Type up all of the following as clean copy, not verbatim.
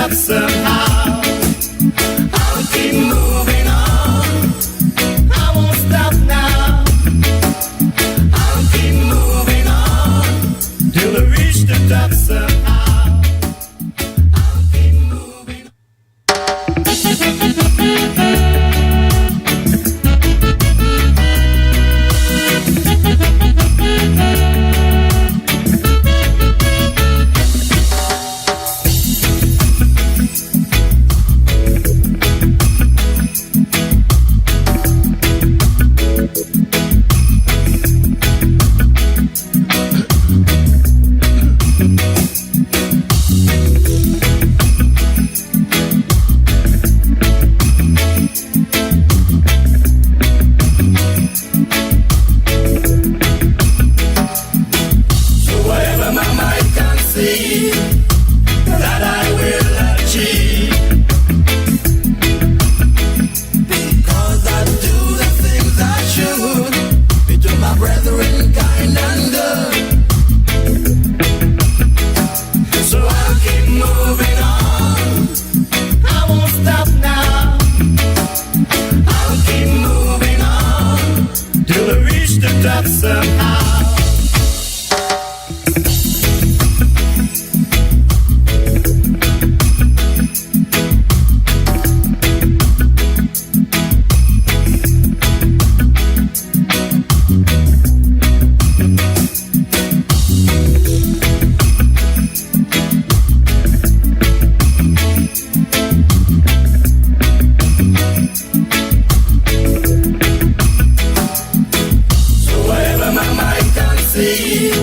stop somehow. I'll keep moving on. I won't stop now. I'll keep moving on till I reach the top somehow. I'll keep moving on.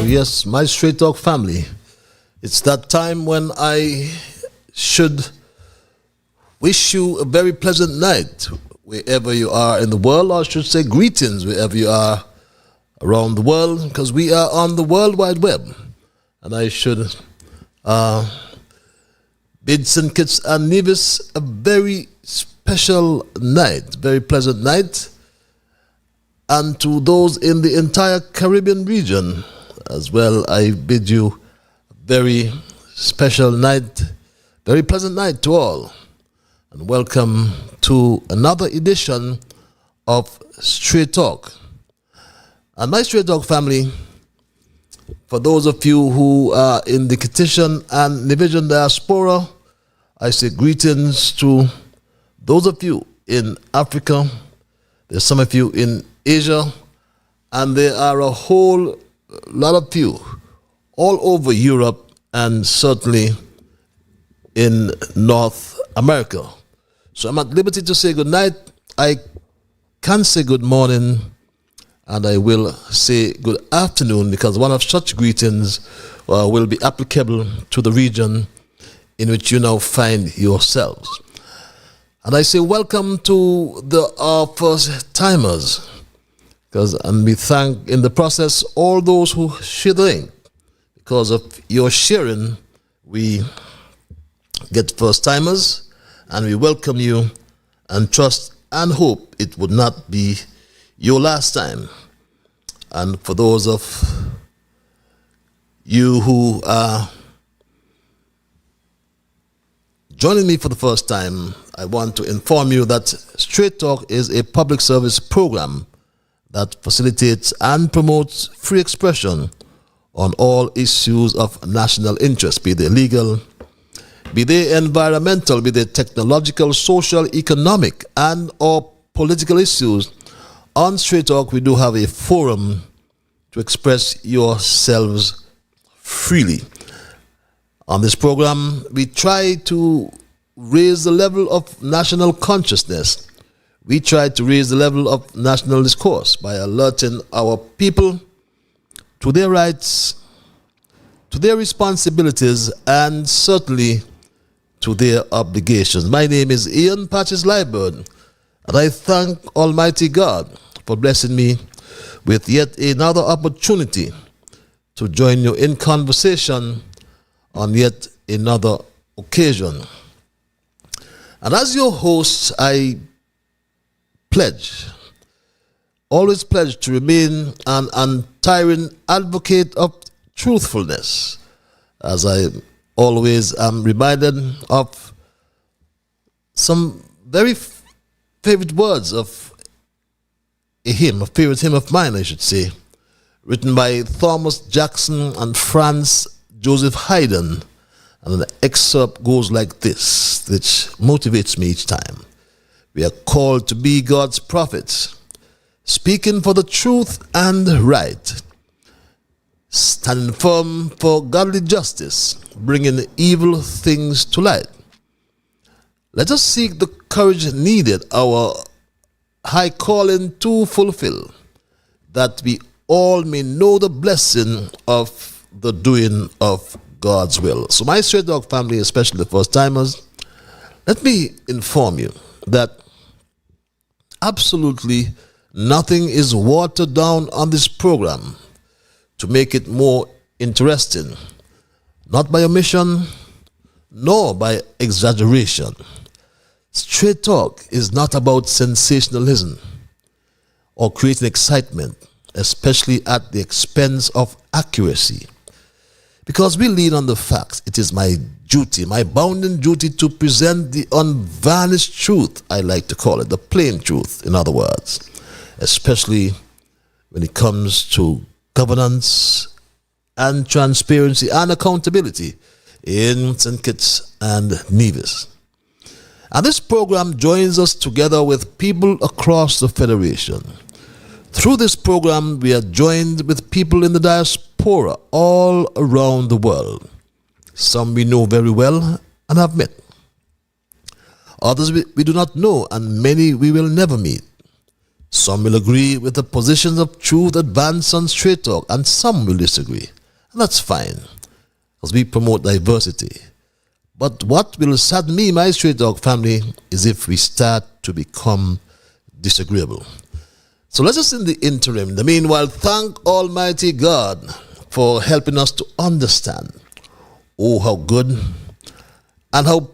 Yes, my Straight Talk family, it's that time when I should wish you a very pleasant night wherever you are in the world, or I should say greetings wherever you are around the world, because we are on the World Wide Web. And I should bid St. Kitts and Nevis a very special night, very pleasant night, and to those in the entire Caribbean region as well, I bid you a very special night, very pleasant night to all. And welcome to another edition of Straight Talk. And my Straight Talk family, for those of you who are in the Kittitian and Nevisian diaspora, I say greetings to those of you in Africa. There's some of you in Asia, and there are a whole lot of you all over Europe and certainly in North America. So I'm at liberty to say good night. I can say good morning, and I will say good afternoon, because one of such greetings will be applicable to the region in which you now find yourselves. And I say welcome to our first timers, and we thank in the process all those who share the link. Because of your sharing, we get first timers, and we welcome you and trust and hope it would not be your last time. And for those of you who are joining me for the first time, I want to inform you that Straight Talk is a public service program that facilitates and promotes free expression on all issues of national interest, be they legal, be they environmental, be they technological, social, economic, and or political issues. On Straight Talk, we do have a forum to express yourselves freely. On this program, we try to raise the level of national consciousness. We try to raise the level of national discourse by alerting our people to their rights, to their responsibilities, and certainly to their obligations. My name is Ian Patches Liburd, and I thank Almighty God for blessing me with yet another opportunity to join you in conversation on yet another occasion. And as your host, I always pledge to remain an untiring advocate of truthfulness, as I always am reminded of some very favorite words of a favorite hymn of mine, I should say, written by Thomas Jackson and Franz Joseph Haydn. And the excerpt goes like this, which motivates me each time. We are called to be God's prophets, speaking for the truth and right, standing firm for godly justice, bringing evil things to light. Let us seek the courage needed, our high calling to fulfill, that we all may know the blessing of the doing of God's will. So my Straight Dog family, especially the first timers, let me inform you that absolutely nothing is watered down on this program to make it more interesting, not by omission, nor by exaggeration. Straight Talk is not about sensationalism or creating excitement, especially at the expense of accuracy. Because we lean on the facts, it is my duty, my bounden duty, to present the unvarnished truth, I like to call it, the plain truth, in other words, especially when it comes to governance and transparency and accountability in St. Kitts and Nevis. And this program joins us together with people across the Federation. Through this program, we are joined with people in the diaspora all around the world. Some we know very well and have met. Others we do not know, and many we will never meet. Some will agree with the positions of truth advanced on Straight Talk, and some will disagree. And that's fine, because we promote diversity. But what will sadden me, my Straight Talk family, is if we start to become disagreeable. So let us, in the interim, in the meanwhile, thank Almighty God for helping us to understand, oh, how good and how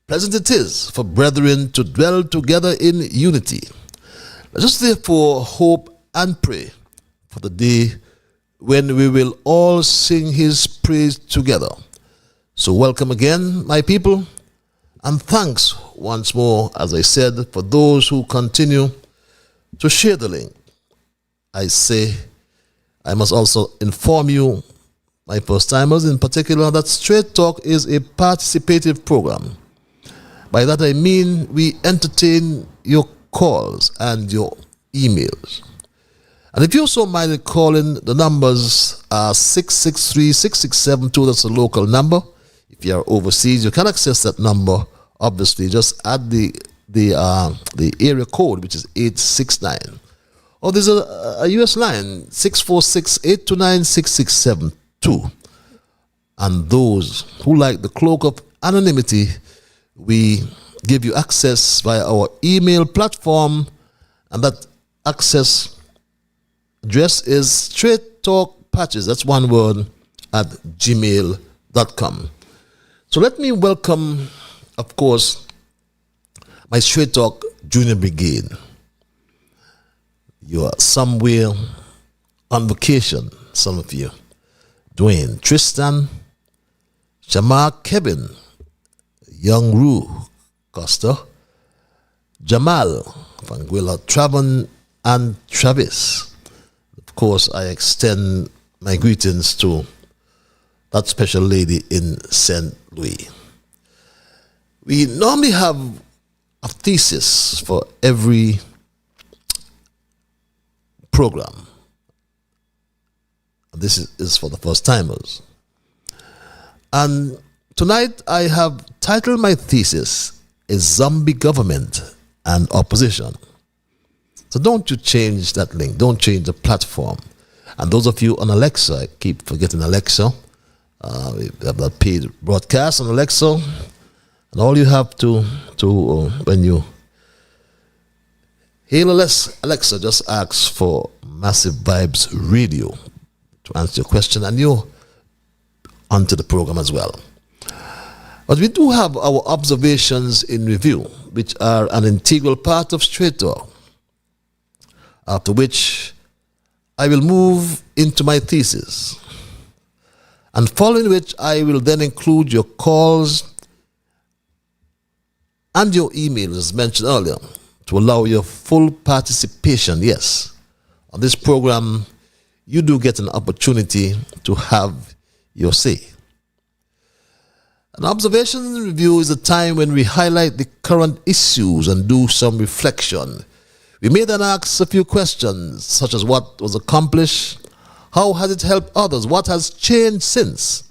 pleasant it is for brethren to dwell together in unity. Let us therefore hope and pray for the day when we will all sing his praise together. So welcome again, my people, and thanks once more, as I said, for those who continue to share the link. I say, I must also inform you, my first timers in particular, that Straight Talk is a participative program. By that I mean we entertain your calls and your emails. And if you're so minded calling, the numbers are 663-6672, that's a local number. If you are overseas, you can access that number. Obviously, just add the area code, which is 869. Or there's a US line, 646-829-6672. And those who like the cloak of anonymity, we give you access via our email platform, and that access address is Straight Talk Patches, that's one word, at gmail.com. So let me welcome, of course, my Straight Talk Junior Brigade. You are somewhere on vacation, some of you. Dwayne, Tristan, Shamar, Kevin, Young Rue, Costa, Jamal, Vanguilla, Travon, and Travis. Of course, I extend my greetings to that special lady in St. Louis. We normally have a thesis for every program. This is for the first timers. And tonight I have titled my thesis, "A Zombie Government and Opposition." So don't you change that link. Don't change the platform. And those of you on Alexa, I keep forgetting Alexa. We have that paid broadcast on Alexa. And all you have to when you hail Alexa, just ask for Massive Vibes Radio to answer your question, and you're onto the program as well. But we do have our observations in review, which are an integral part of Straight Talk. After which I will move into my thesis. And following which, I will then include your calls and your emails, as mentioned earlier, to allow your full participation. Yes, on this program, you do get an opportunity to have your say. An observation and review is a time when we highlight the current issues and do some reflection. We may then ask a few questions, such as what was accomplished, how has it helped others, what has changed since,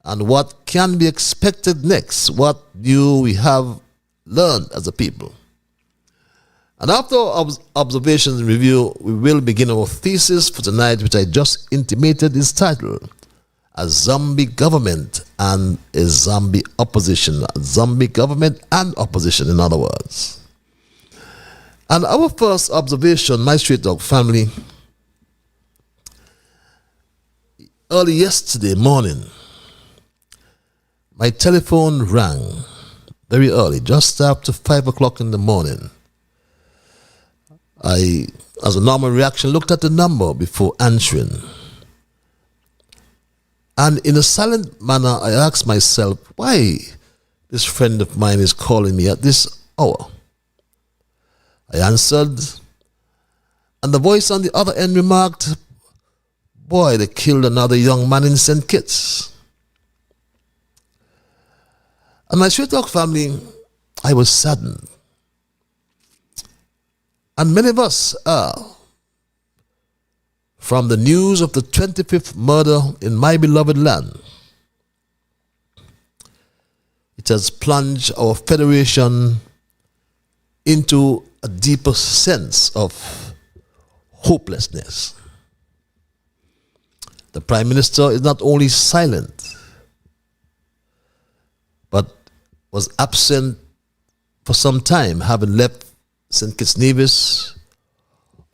and what can be expected next, what do we have learned as a people. And after observations and review, we will begin our thesis for tonight, which I just intimated is titled A Zombie Government and a Zombie Opposition. A zombie government and opposition, in other words. And our first observation, my Street Dog family, early yesterday morning, my telephone rang very early, just after 5 o'clock in the morning. I, as a normal reaction, looked at the number before answering. And in a silent manner, I asked myself, why this friend of mine is calling me at this hour? I answered, and the voice on the other end remarked, boy, they killed another young man in St. Kitts. And my Street Talk family, I was saddened. And many of us are, from the news of the 25th murder in my beloved land. It has plunged our federation into a deeper sense of hopelessness. The Prime Minister is not only silent, but was absent for some time, having left St. Kitts Nevis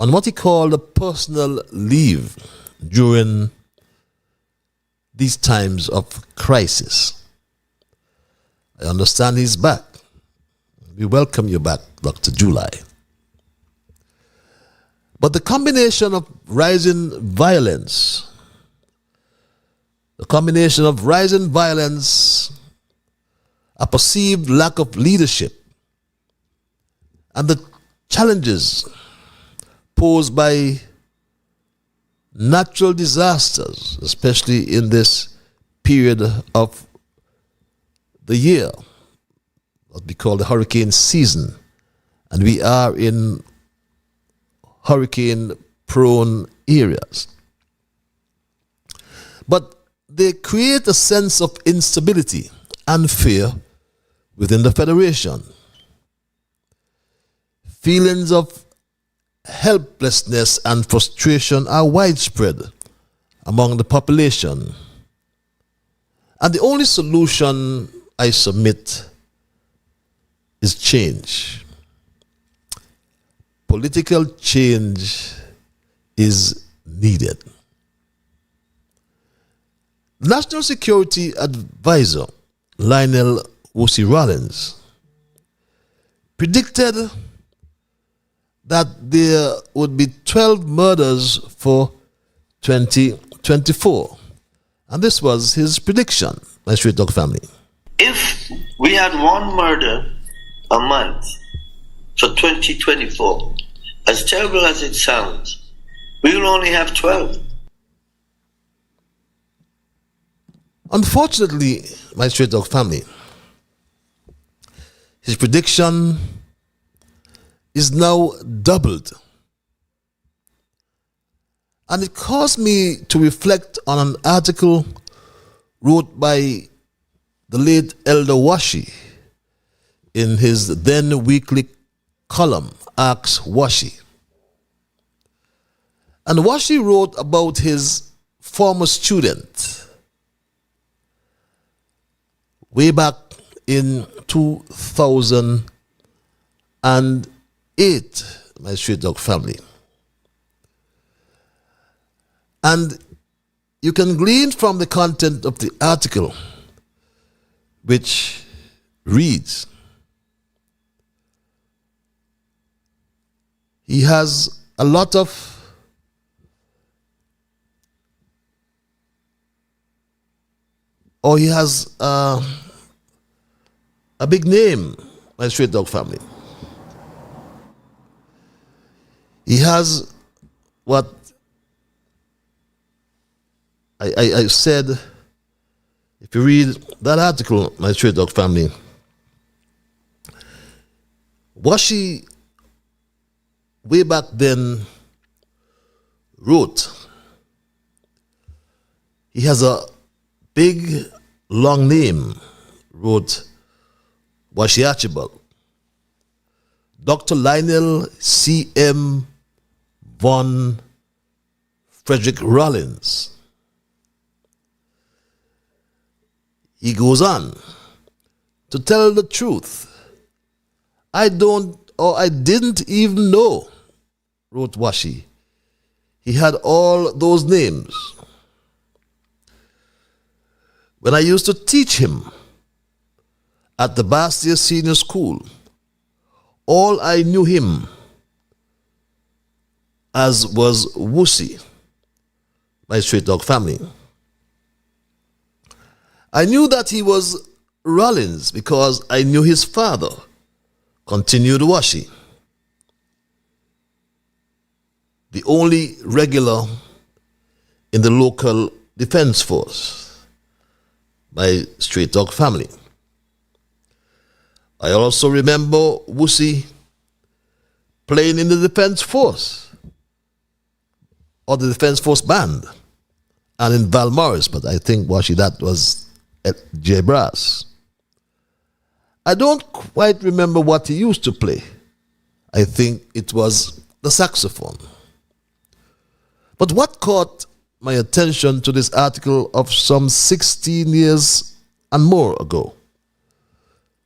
on what he called a personal leave during these times of crisis. I understand he's back. We welcome you back, Dr. July. But the combination of rising violence, a perceived lack of leadership, and the challenges posed by natural disasters, especially in this period of the year, what we call the hurricane season, and we are in hurricane-prone areas. But they create a sense of instability and fear within the Federation. Feelings of helplessness and frustration are widespread among the population. And the only solution, I submit, is change. Political change is needed. National Security Advisor Lionel Rawlings predicted that there would be 12 murders for 2024. And this was his prediction, my Street Dog family. If we had one murder a month for 2024, as terrible as it sounds, we will only have 12. Unfortunately, my Street Dog family, his prediction is now doubled. And it caused me to reflect on an article wrote by the late Elder Washi in his then weekly column, Ask Washi. And Washi wrote about his former student way back in 2008, my Street Dog family. And you can glean from the content of the article, which reads, he has a lot of or he has a big name, my straight dog family. He has what I said. If you read that article, my straight dog family, Washi way back then wrote, he has a big long name, wrote Washi Archibald, Dr. Lionel C.M. von Frederick Rollins. He goes on to tell the truth. I didn't even know, wrote Washi. He had all those names. When I used to teach him at the Bastia Senior School, all I knew him as was Wusi, my straight dog family. I knew that he was Rollins because I knew his father, continued Washi. The only regular in the local defense force, my straight dog family. I also remember Wusi playing in the defense force, or the defense force band, and in Val Morris, but I think Washi, that was at J Brass. I don't quite remember what he used to play. I think it was the saxophone. But what caught my attention to this article of some 16 years and more ago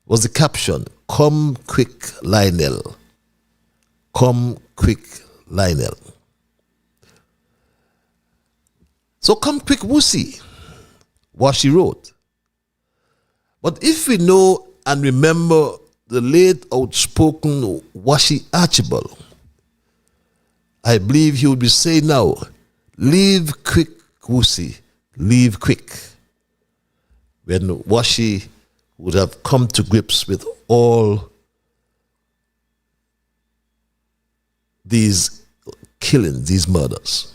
was the caption, "Come quick, Lionel. Come quick, Lionel." So come quick, Wusi, Washi wrote. But if we know and remember the late outspoken Washi Archibald, I believe he would be saying now, "Leave quick, Wusi, leave quick," when Washi would have come to grips with all these killings, these murders.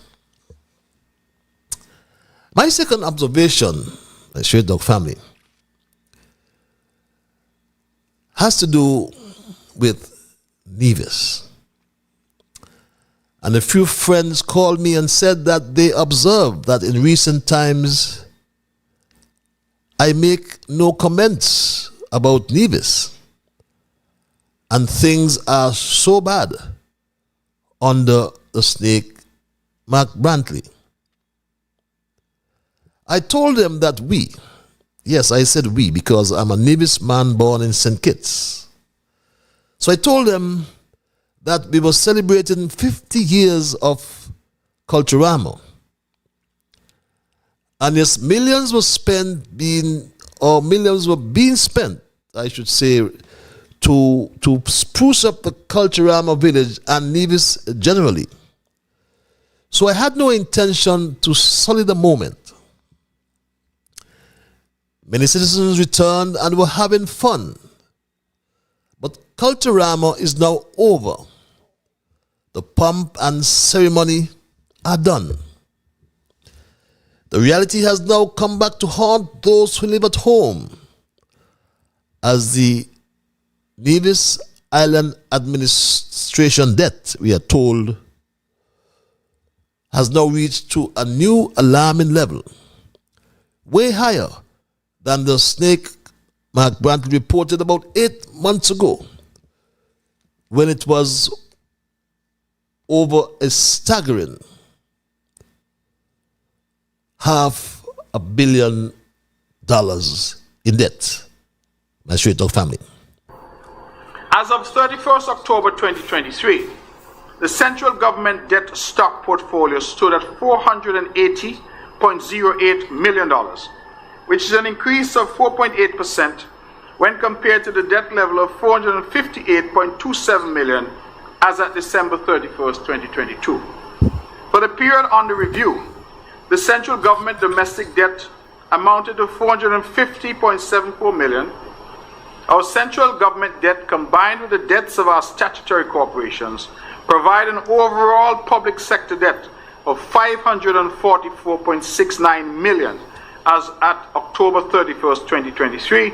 My second observation, my straight dog family, has to do with Nevis. And a few friends called me and said that they observed that in recent times I make no comments about Nevis, and things are so bad under the snake Mark Brantley. I told them that we, yes, I said we because I'm a Nevis man born in St. Kitts. So I told them that we were celebrating 50 years of Culturama. And yes, millions were being spent, I should say, to spruce up the Culturama village and Nevis generally. So I had no intention to sully the moment. Many citizens returned and were having fun. But Culturama is now over. The pomp and ceremony are done. The reality has now come back to haunt those who live at home, as the Nevis Island administration debt, we are told, has now reached to a new alarming level, way higher than the snake Mark Brantley reported about 8 months ago, when it was over a staggering $500 million in debt. My straight dog family. As of 31st October 2023, the central government debt stock portfolio stood at $480.08 million, which is an increase of 4.8% when compared to the debt level of $458.27 million as at December 31st, 2022. For the period under review, the central government domestic debt amounted to 450.74 million. Our central government debt, combined with the debts of our statutory corporations, provide an overall public sector debt of 544.69 million as at October 31st, 2023,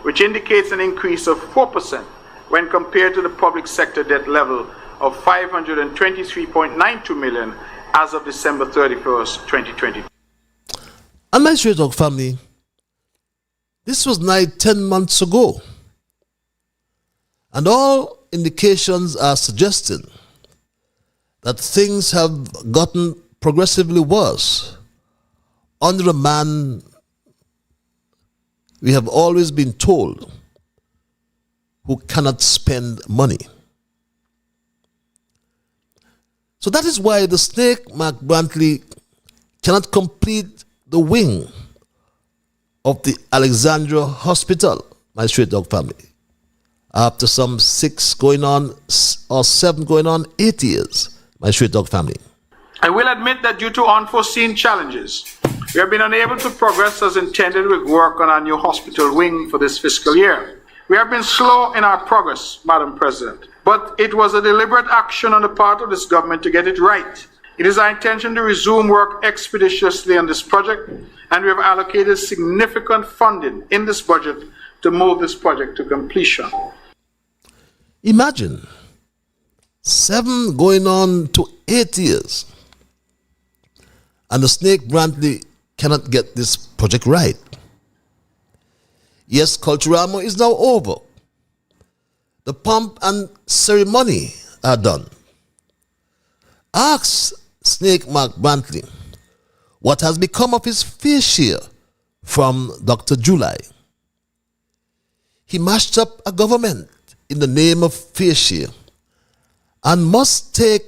which indicates an increase of 4% when compared to the public sector debt level of 523.92 million as of December 31st, 2020. And my Straight Talk family, this was nigh 10 months ago. And all indications are suggesting that things have gotten progressively worse under a man we have always been told who cannot spend money. So that is why the snake, Mark Brantley, cannot complete the wing of the Alexandria Hospital, my Straight Dog family, after some 6 going on or 7 going on 8 years, my Straight Dog family. I will admit that due to unforeseen challenges, we have been unable to progress as intended with work on our new hospital wing for this fiscal year. We have been slow in our progress, Madam President, but it was a deliberate action on the part of this government to get it right. It is our intention to resume work expeditiously on this project, and we have allocated significant funding in this budget to move this project to completion. Imagine 7 going on to 8 years, and the snake Brantley cannot get this project right. Yes, Culturama is now over. The pomp and ceremony are done. Ask Snake Mark Brantley what has become of his fair share from Dr. July. He mashed up a government in the name of fair share and must take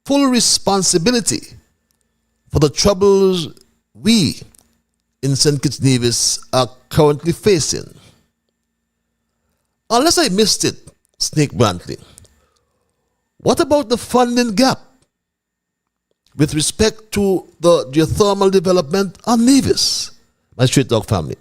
full responsibility for the troubles we in St. Kitts Nevis are currently facing. Unless I missed it, Snake Brantley, what about the funding gap with respect to the geothermal development on Nevis, my Straight Dog family?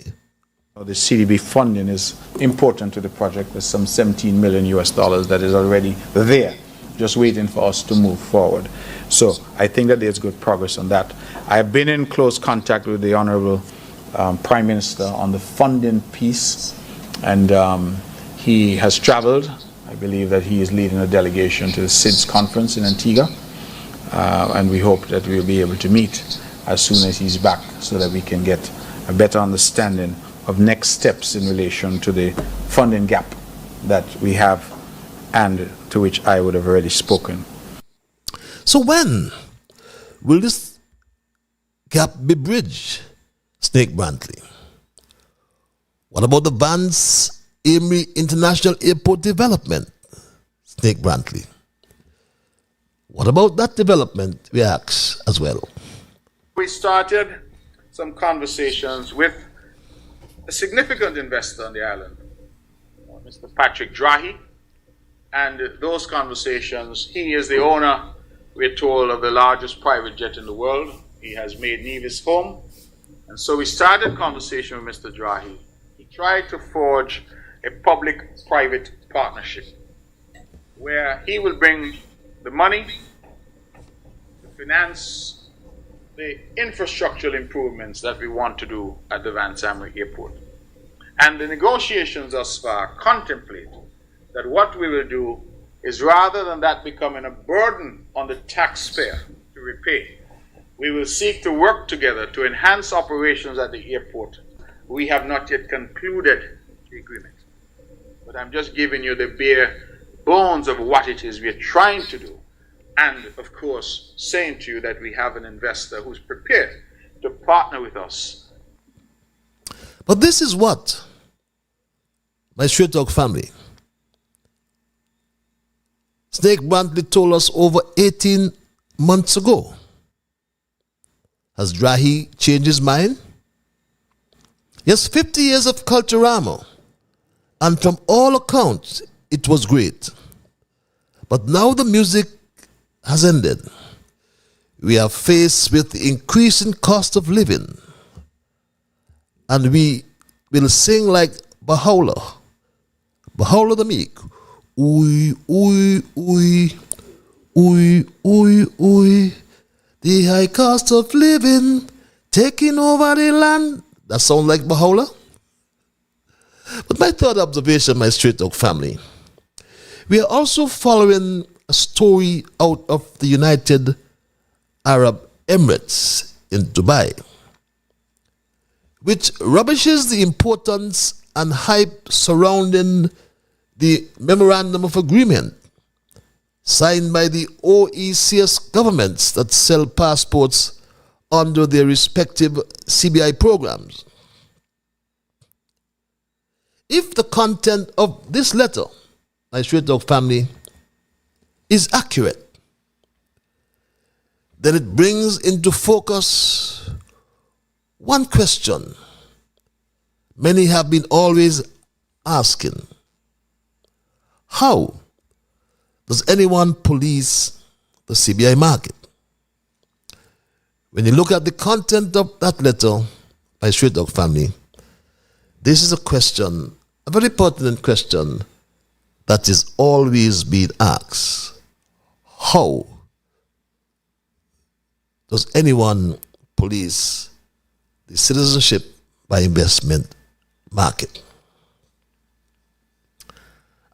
The CDB funding is important to the project. There's some $17 million that is already there, just waiting for us to move forward. So I think that there's good progress on that. I've been in close contact with the Honorable Prime Minister on the funding piece, and he has traveled. I believe that he is leading a delegation to the SIDS conference in Antigua, and we hope that we'll be able to meet as soon as he's back so that we can get a better understanding of next steps in relation to the funding gap that we have and to which I would have already spoken. So when will this gap be bridged, Snake Brantley? What about the Vance Amory International Airport development, Snake Brantley? What about that development, we ask as well? We started some conversations with a significant investor on the island, Mr. Patrick Drahi, and those conversations, he is the owner, we're told, of the largest private jet in the world. He has made Nevis home, and so we started conversation with Mr. Drahi. He tried to forge a public-private partnership where he will bring the money to finance the infrastructural improvements that we want to do at the Vance Amory Airport. And the negotiations thus far contemplate that what we will do is, rather than that becoming a burden on the taxpayer to repay, we will seek to work together to enhance operations at the airport. We have not yet concluded the agreement, but I'm just giving you the bare bones of what it is we are trying to do. And, of course, saying to you that we have an investor who's prepared to partner with us. But this is what, my Straight Talk family, Snake Brantley told us over 18 months ago. Has Drahi changed his mind? Yes, 50 years of Culturama, and from all accounts, it was great. But now the music has ended. We are faced with the increasing cost of living and we will sing like Baha'u'llah the meek. Ooh, ooh, ooh, ooh, ooh, ooh. The high cost of living taking over the land. That sounds like Baha'u'llah. But my third observation, my Straight Talk family, we are also following a story out of the United Arab Emirates in Dubai, which rubbishes the importance and hype surrounding the Memorandum of Agreement signed by the OECS governments that sell passports under their respective CBI programs. If the content of this letter, my Straight Talk family, is accurate, then it brings into focus one question many have been always asking. How does anyone police the CBI market? When you look at the content of that letter, my Straight Talk family, this is a question, a very pertinent question that is always being asked. How does anyone police the citizenship by investment market?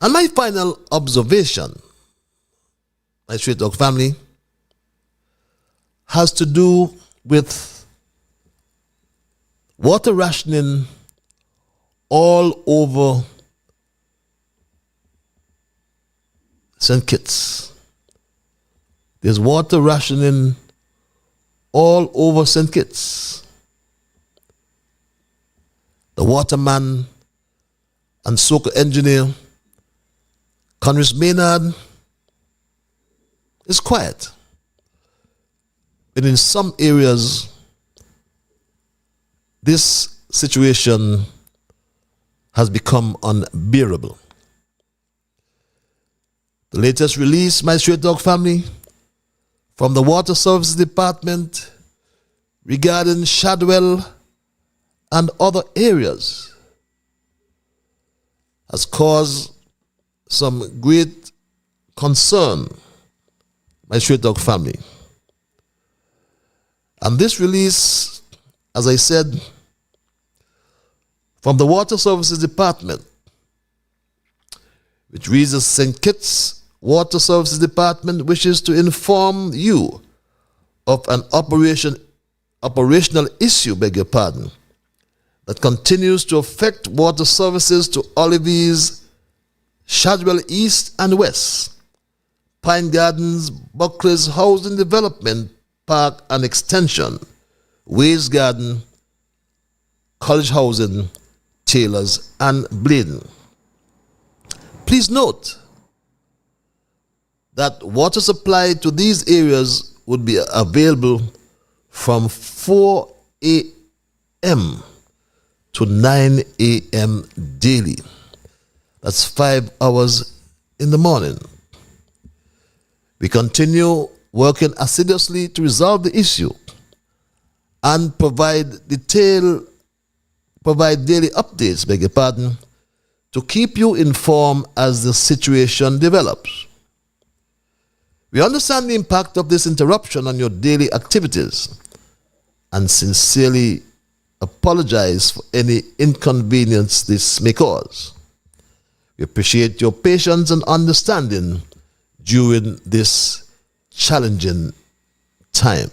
And my final observation, my Straight Talk family, has to do with water rationing all over St. Kitts. There's water rationing all over St. Kitts. The waterman and soaker engineer, Conrad Maynard, is quiet. But in some areas, this situation has become unbearable. The latest release, my Straight Talk family, from the Water Services Department regarding Shadwell and other areas has caused some great concern, my Straight Talk family. And this release, as I said, from the Water Services Department, which reads as St. Kitts Water Services Department wishes to inform you of an operational issue, beg your pardon, that continues to affect water services to Olives, Shadwell East and West, Pine Gardens, Buckley's Housing Development, Park and Extension, Ways Garden, College Housing, Taylors and Bladen. Please note that water supply to these areas would be available from 4 a.m. to 9 a.m. daily. That's 5 hours in the morning. We continue working assiduously to resolve the issue and provide daily updates, beg your pardon, to keep you informed as the situation develops. We understand the impact of this interruption on your daily activities and sincerely apologize for any inconvenience this may cause. We appreciate your patience and understanding during this challenging time.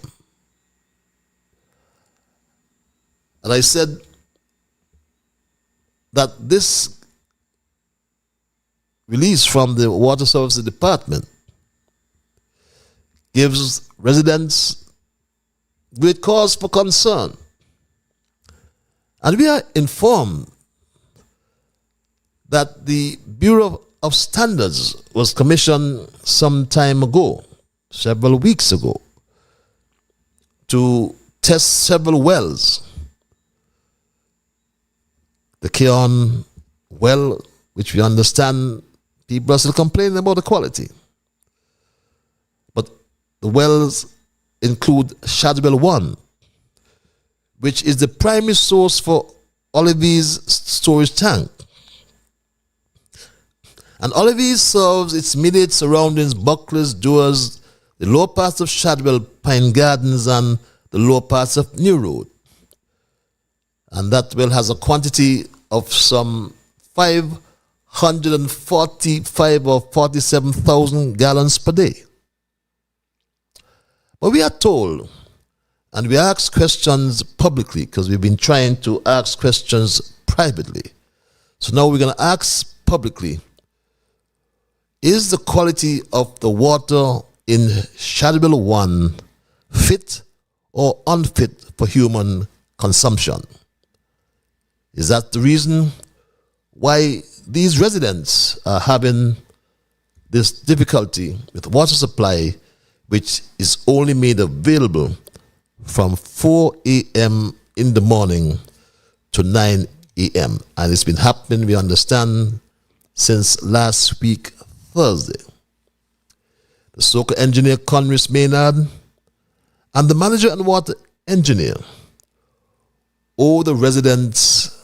And I said that this release from the Water Services Department gives residents great cause for concern. And we are informed that the Bureau of Standards was commissioned some time ago, several weeks ago, to test several wells. The Keon well, which we understand people are still complaining about the quality. But the wells include Shadwell 1, which is the primary source for Olive's storage tank. And Olive's serves its immediate surroundings, Buckley's, Doers, the lower parts of Shadwell, Pine Gardens, and the lower parts of New Road. And that well has a quantity of some 545 or 47,000 gallons per day. But we are told, and we ask questions publicly, because we've been trying to ask questions privately. So now we're going to ask publicly, is the quality of the water in Shadwell 1 fit or unfit for human consumption? Is that the reason why these residents are having this difficulty with water supply, which is only made available from 4 a.m. in the morning to 9 a.m. And it's been happening, we understand, since last week, Thursday. The SOCA engineer, Conris Maynard, and the manager and water engineer owe the residents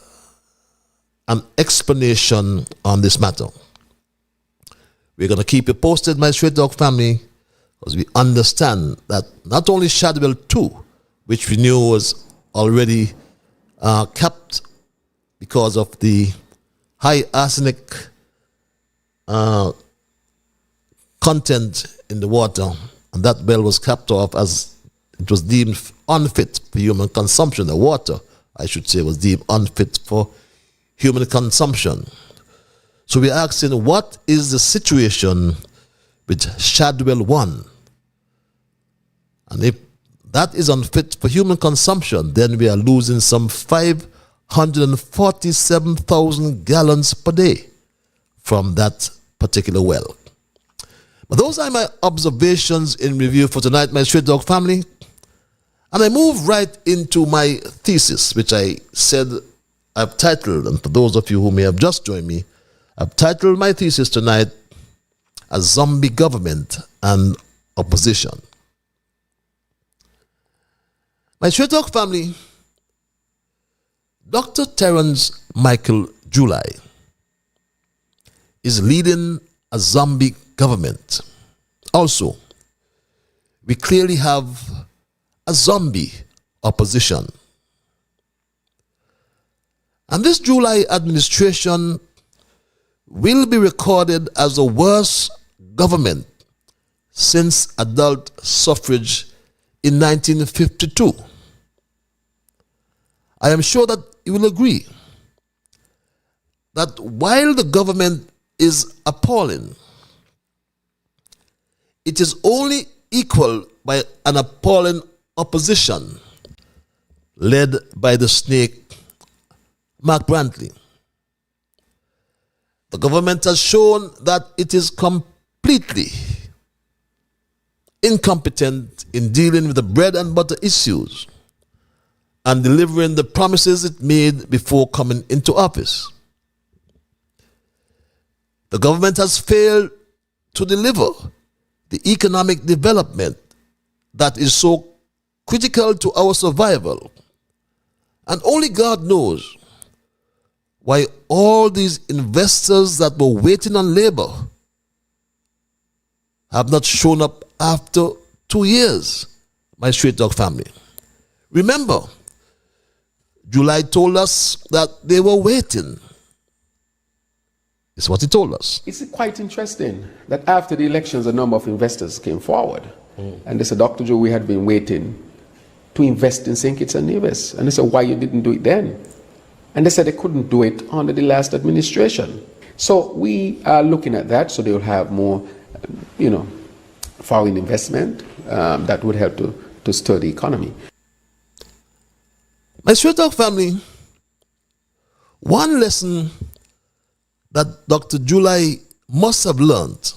an explanation on this matter. We're going to keep you posted, my Straight Dog family, because we understand that not only Shadwell 2, which we knew was already capped because of the high arsenic content in the water, and that well was capped off as it was deemed unfit for human consumption. The water, I should say, was deemed unfit for human consumption. So we're asking, what is the situation with Shadwell 1? And if that is unfit for human consumption, then we are losing some 547,000 gallons per day from that particular well. But those are my observations in review for tonight, my Straight Dog family. And I move right into my thesis, which I said I've titled, and for those of you who may have just joined me, I've titled my thesis tonight as Zombie Government and Opposition. My Straight Dog family, Dr. Terence Michael July is leading a zombie government. Also, we clearly have a zombie opposition. And this July administration will be recorded as the worst government since adult suffrage in 1952. I am sure that you will agree that while the government is appalling, it is only equaled by an appalling opposition led by the snake Mark Brantley. The government has shown that it is completely incompetent in dealing with the bread and butter issues and delivering the promises it made before coming into office. The government has failed to deliver the economic development that is so critical to our survival. And only God knows why all these investors that were waiting on labor have not shown up after 2 years, my Straight Dog family. Remember, July told us that they were waiting. It's what he told us. It's quite interesting that after the elections, a number of investors came forward. And they said, Dr. Joe, we had been waiting to invest in St. Kitts and Nevis. And they said, why you didn't do it then? And they said they couldn't do it under the last administration. So we are looking at that, so they will have more, foreign investment that would help to stir the economy. My Straight Dog family, one lesson that Dr. July must have learned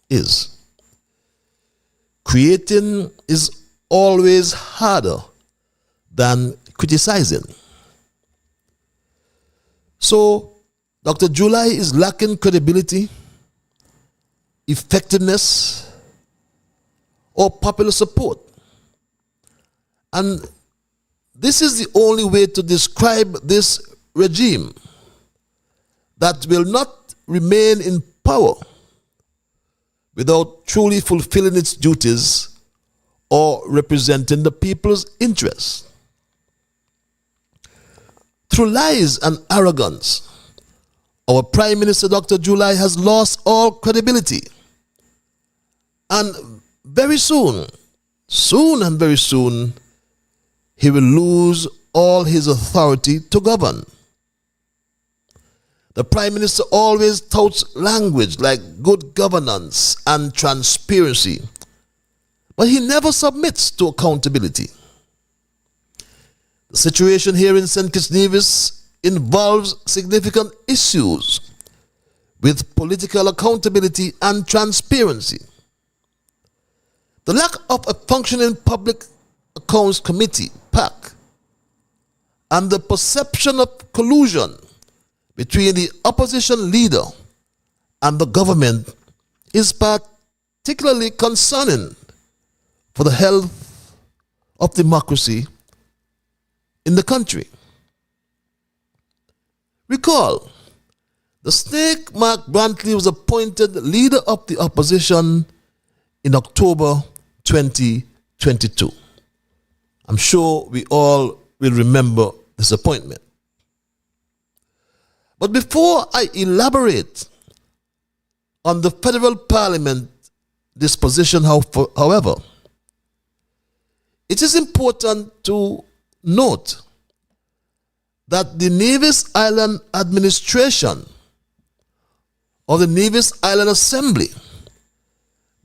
is creating is always harder than criticizing. So, Dr. July is lacking credibility, effectiveness, or popular support. And this is the only way to describe this regime that will not remain in power without truly fulfilling its duties or representing the people's interests. Through lies and arrogance, our Prime Minister Dr. July has lost all credibility. And very soon and very soon, he will lose all his authority to govern. The Prime Minister always touts language like good governance and transparency, but he never submits to accountability. The situation here in St. Kitts Nevis involves significant issues with political accountability and transparency. The lack of a functioning Public Accounts Committee, PAC, and the perception of collusion between the opposition leader and the government is particularly concerning for the health of democracy in the country. Recall, the snake Mark Brantley was appointed leader of the opposition in October 2022. I'm sure we all will remember this appointment. But before I elaborate on the federal parliament disposition, however, it is important to note that the Nevis Island administration or the Nevis Island Assembly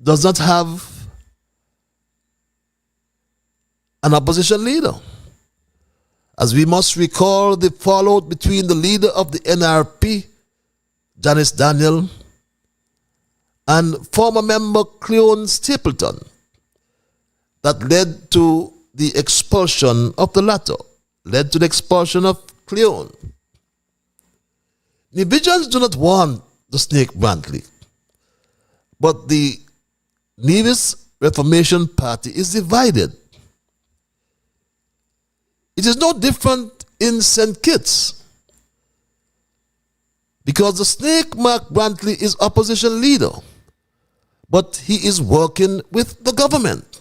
does not have an opposition leader, as we must recall the fallout between the leader of the NRP, Janice Daniel, and former member Cleon Stapleton that led to the expulsion of the latter, led to the expulsion of Cleon. Nevisians do not want the snake Brantley, but the Nevis Reformation Party is divided. It is no different in St. Kitts, because the snake Mark Brantley is opposition leader, but he is working with the government.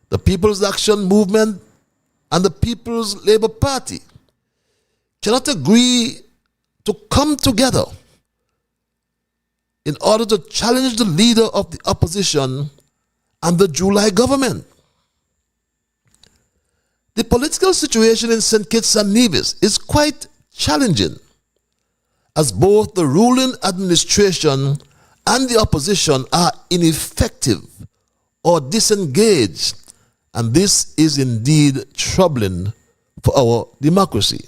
The People's Action Movement and the People's Labour Party cannot agree to come together in order to challenge the leader of the opposition and the July government. The political situation in St. Kitts and Nevis is quite challenging, as both the ruling administration and the opposition are ineffective or disengaged, and this is indeed troubling for our democracy.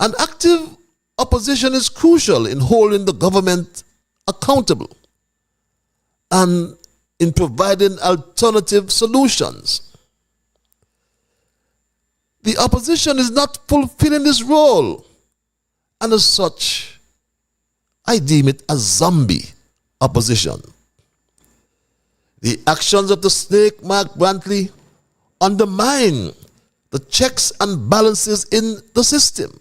An active opposition is crucial in holding the government accountable and in providing alternative solutions. The opposition is not fulfilling this role, and as such, I deem it a zombie opposition. The actions of the snake Mark Brantley undermine the checks and balances in the system.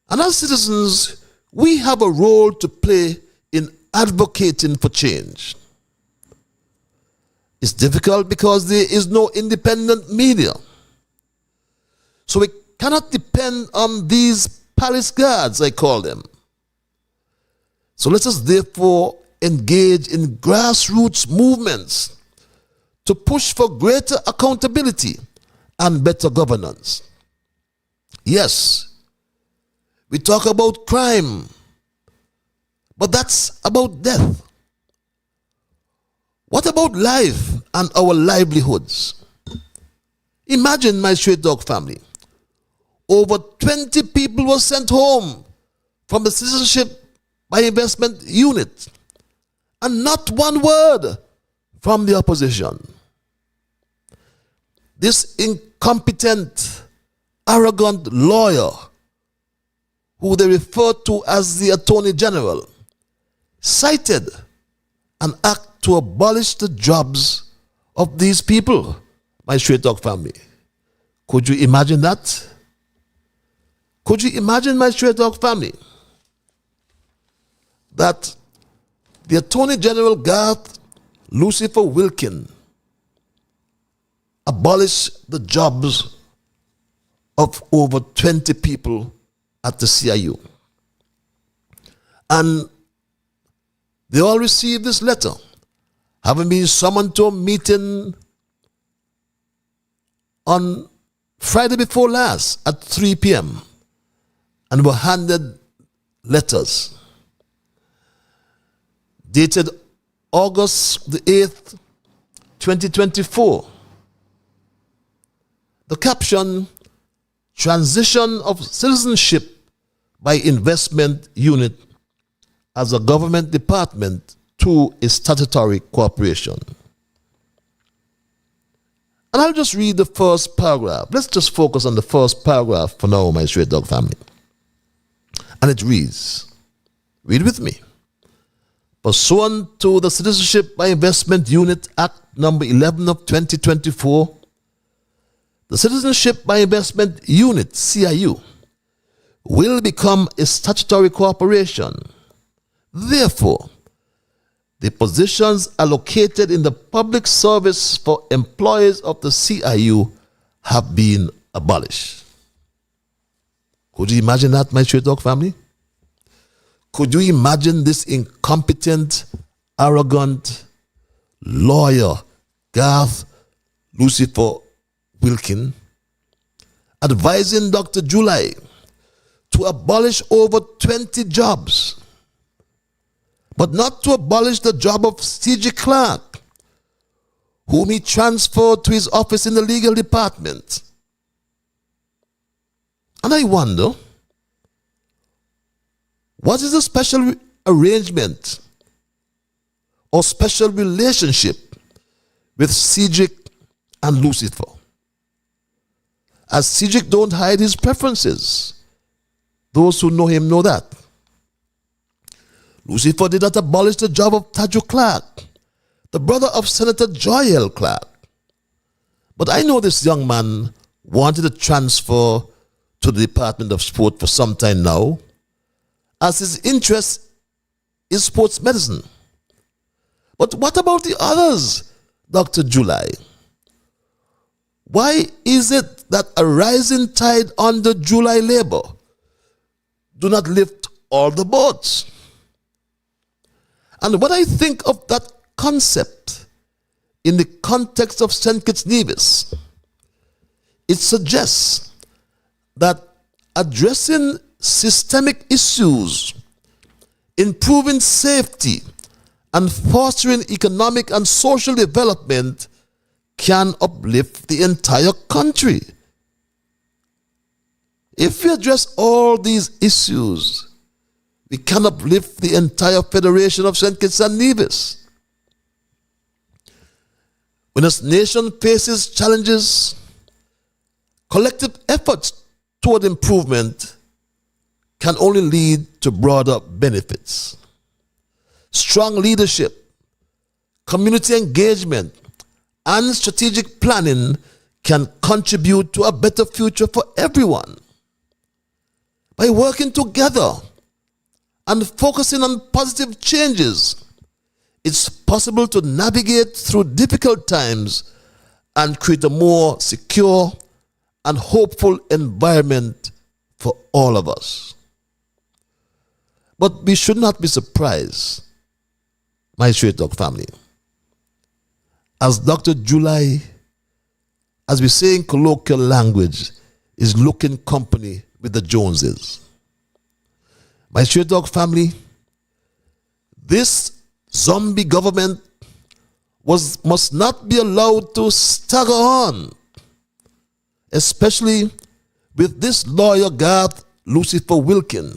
And as citizens, we have a role to play in advocating for change. It's difficult because there is no independent media. So we cannot depend on these palace guards, I call them. So let us therefore engage in grassroots movements to push for greater accountability and better governance. Yes, we talk about crime, but that's about death. What about life and our livelihoods? Imagine my Straight Dog family. Over 20 people were sent home from the Citizenship by Investment Unit, and not one word from the opposition. This incompetent, arrogant lawyer, who they refer to as the Attorney General, cited an act to abolish the jobs of these people, my Straight Dog family. Could you imagine that? Could you imagine, my Straight Talk family, that the Attorney General Garth Lucifer Wilkin abolished the jobs of over 20 people at the CIU? And they all received this letter, having been summoned to a meeting on Friday before last at 3 p.m. and were handed letters dated August the 8th, 2024. The caption, Transition of Citizenship by Investment Unit as a Government Department to a Statutory Corporation. And I'll just read the first paragraph. Let's just focus on the first paragraph for now, my Straight Dog family. And it reads, read with me. Pursuant to the Citizenship by Investment Unit Act number 11 of 2024, the Citizenship by Investment Unit, CIU, will become a statutory corporation. Therefore, the positions allocated in the public service for employees of the CIU have been abolished. Could you imagine that, my Straight Dog family? Could you imagine this incompetent, arrogant lawyer, Garth Lucifer Wilkin, advising Dr. July to abolish over 20 jobs, but not to abolish the job of C.G. Clark, whom he transferred to his office in the legal department. And I wonder, what is the special arrangement or special relationship with Cedric and Lucifer? As Cedric don't hide his preferences. Those who know him know that. Lucifer did not abolish the job of Tadjo Clark, the brother of Senator Joel Clark. But I know this young man wanted to transfer to the Department of Sport for some time now, as his interest is sports medicine. But what about the others, Dr. July? Why is it that a rising tide under July labor do not lift all the boats? And when I think of that concept in the context of St. Kitts Nevis, it suggests that addressing systemic issues, improving safety, and fostering economic and social development can uplift the entire country. If we address all these issues, we can uplift the entire Federation of St. Kitts and Nevis. When a nation faces challenges, collective efforts toward improvement can only lead to broader benefits. Strong leadership, community engagement, and strategic planning can contribute to a better future for everyone. By working together and focusing on positive changes, it's possible to navigate through difficult times and create a more secure and hopeful environment for all of us. But we should not be surprised, my Straight Dog family, as Dr. July, as we say in colloquial language, is looking company with the Joneses. My Straight Dog family, this zombie government must not be allowed to stagger on, especially with this lawyer Garth Lucifer Wilkin,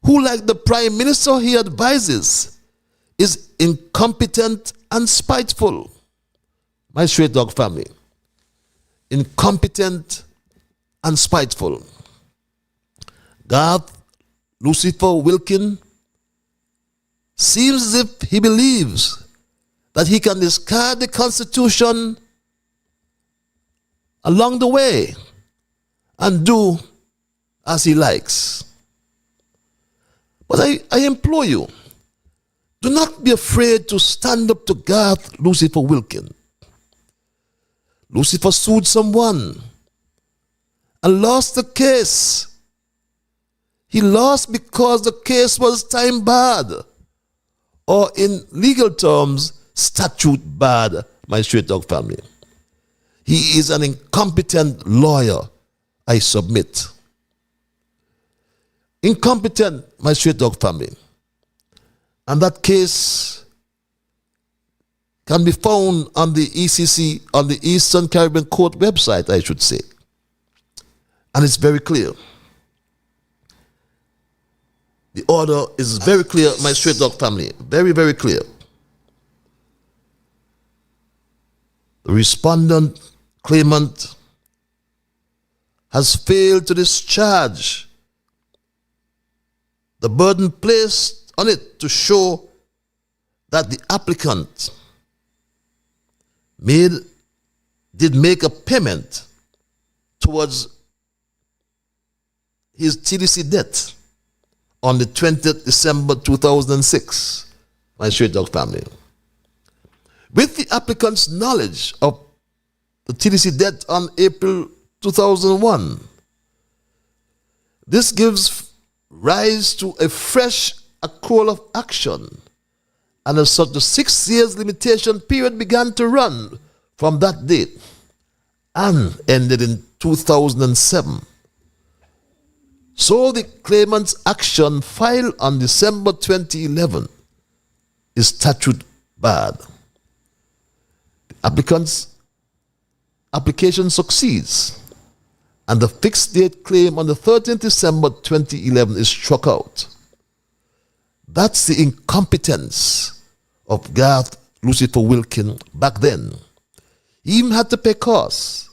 who, like the Prime Minister he advises, is incompetent and spiteful. My Straight Dog family, incompetent and spiteful. Garth Lucifer Wilkin seems as if he believes that he can discard the Constitution along the way and do as he likes. But I implore you, do not be afraid to stand up to Garth Lucifer Wilkin. Lucifer sued someone and lost the case. He lost because the case was time barred, or in legal terms, statute barred, my straight dog family. He is an incompetent lawyer, I submit. Incompetent, my straight dog family. And that case can be found on the ECC, on the Eastern Caribbean Court website, I should say. And it's very clear. The order is very clear, my straight dog family. Very, very clear. The respondent, claimant, has failed to discharge the burden placed on it to show that the applicant did make a payment towards his TDC debt on the 20th December 2006, my straight dog family. With the applicant's knowledge of the TDC debt on April 2001, this gives rise to a fresh accrual of action, and as such the 6 years limitation period began to run from that date and ended in 2007. So the claimant's action filed on December 2011 is statute barred. The applicant's application succeeds, and the fixed date claim on the 13th December 2011 is struck out. That's the incompetence of Garth Lucifer Wilkin back then. He even had to pay costs,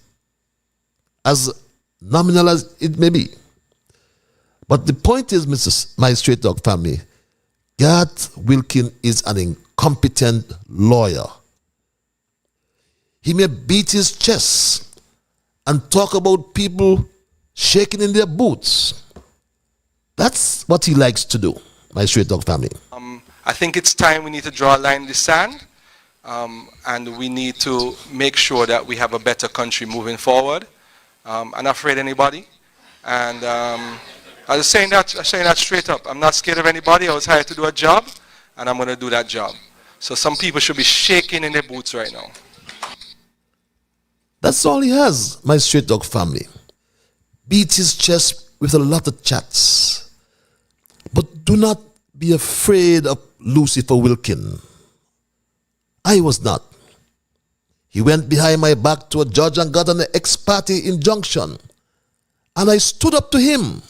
as nominal as it may be. But the point is, my straight dog family, Garth Wilkin is an incompetent lawyer. He may beat his chest and talk about people shaking in their boots. That's what he likes to do, my straight dog family. I think it's time we need to draw a line in the sand, and we need to make sure that we have a better country moving forward. I'm not afraid of anybody, and I was saying that straight up. I'm not scared of anybody. I was hired to do a job, and I'm going to do that job. So some people should be shaking in their boots right now. That's all he has, my straight dog family. Beat his chest with a lot of chats. But do not be afraid of Lucifer Wilkin. I was not. He went behind my back to a judge and got an ex parte injunction. And I stood up to him.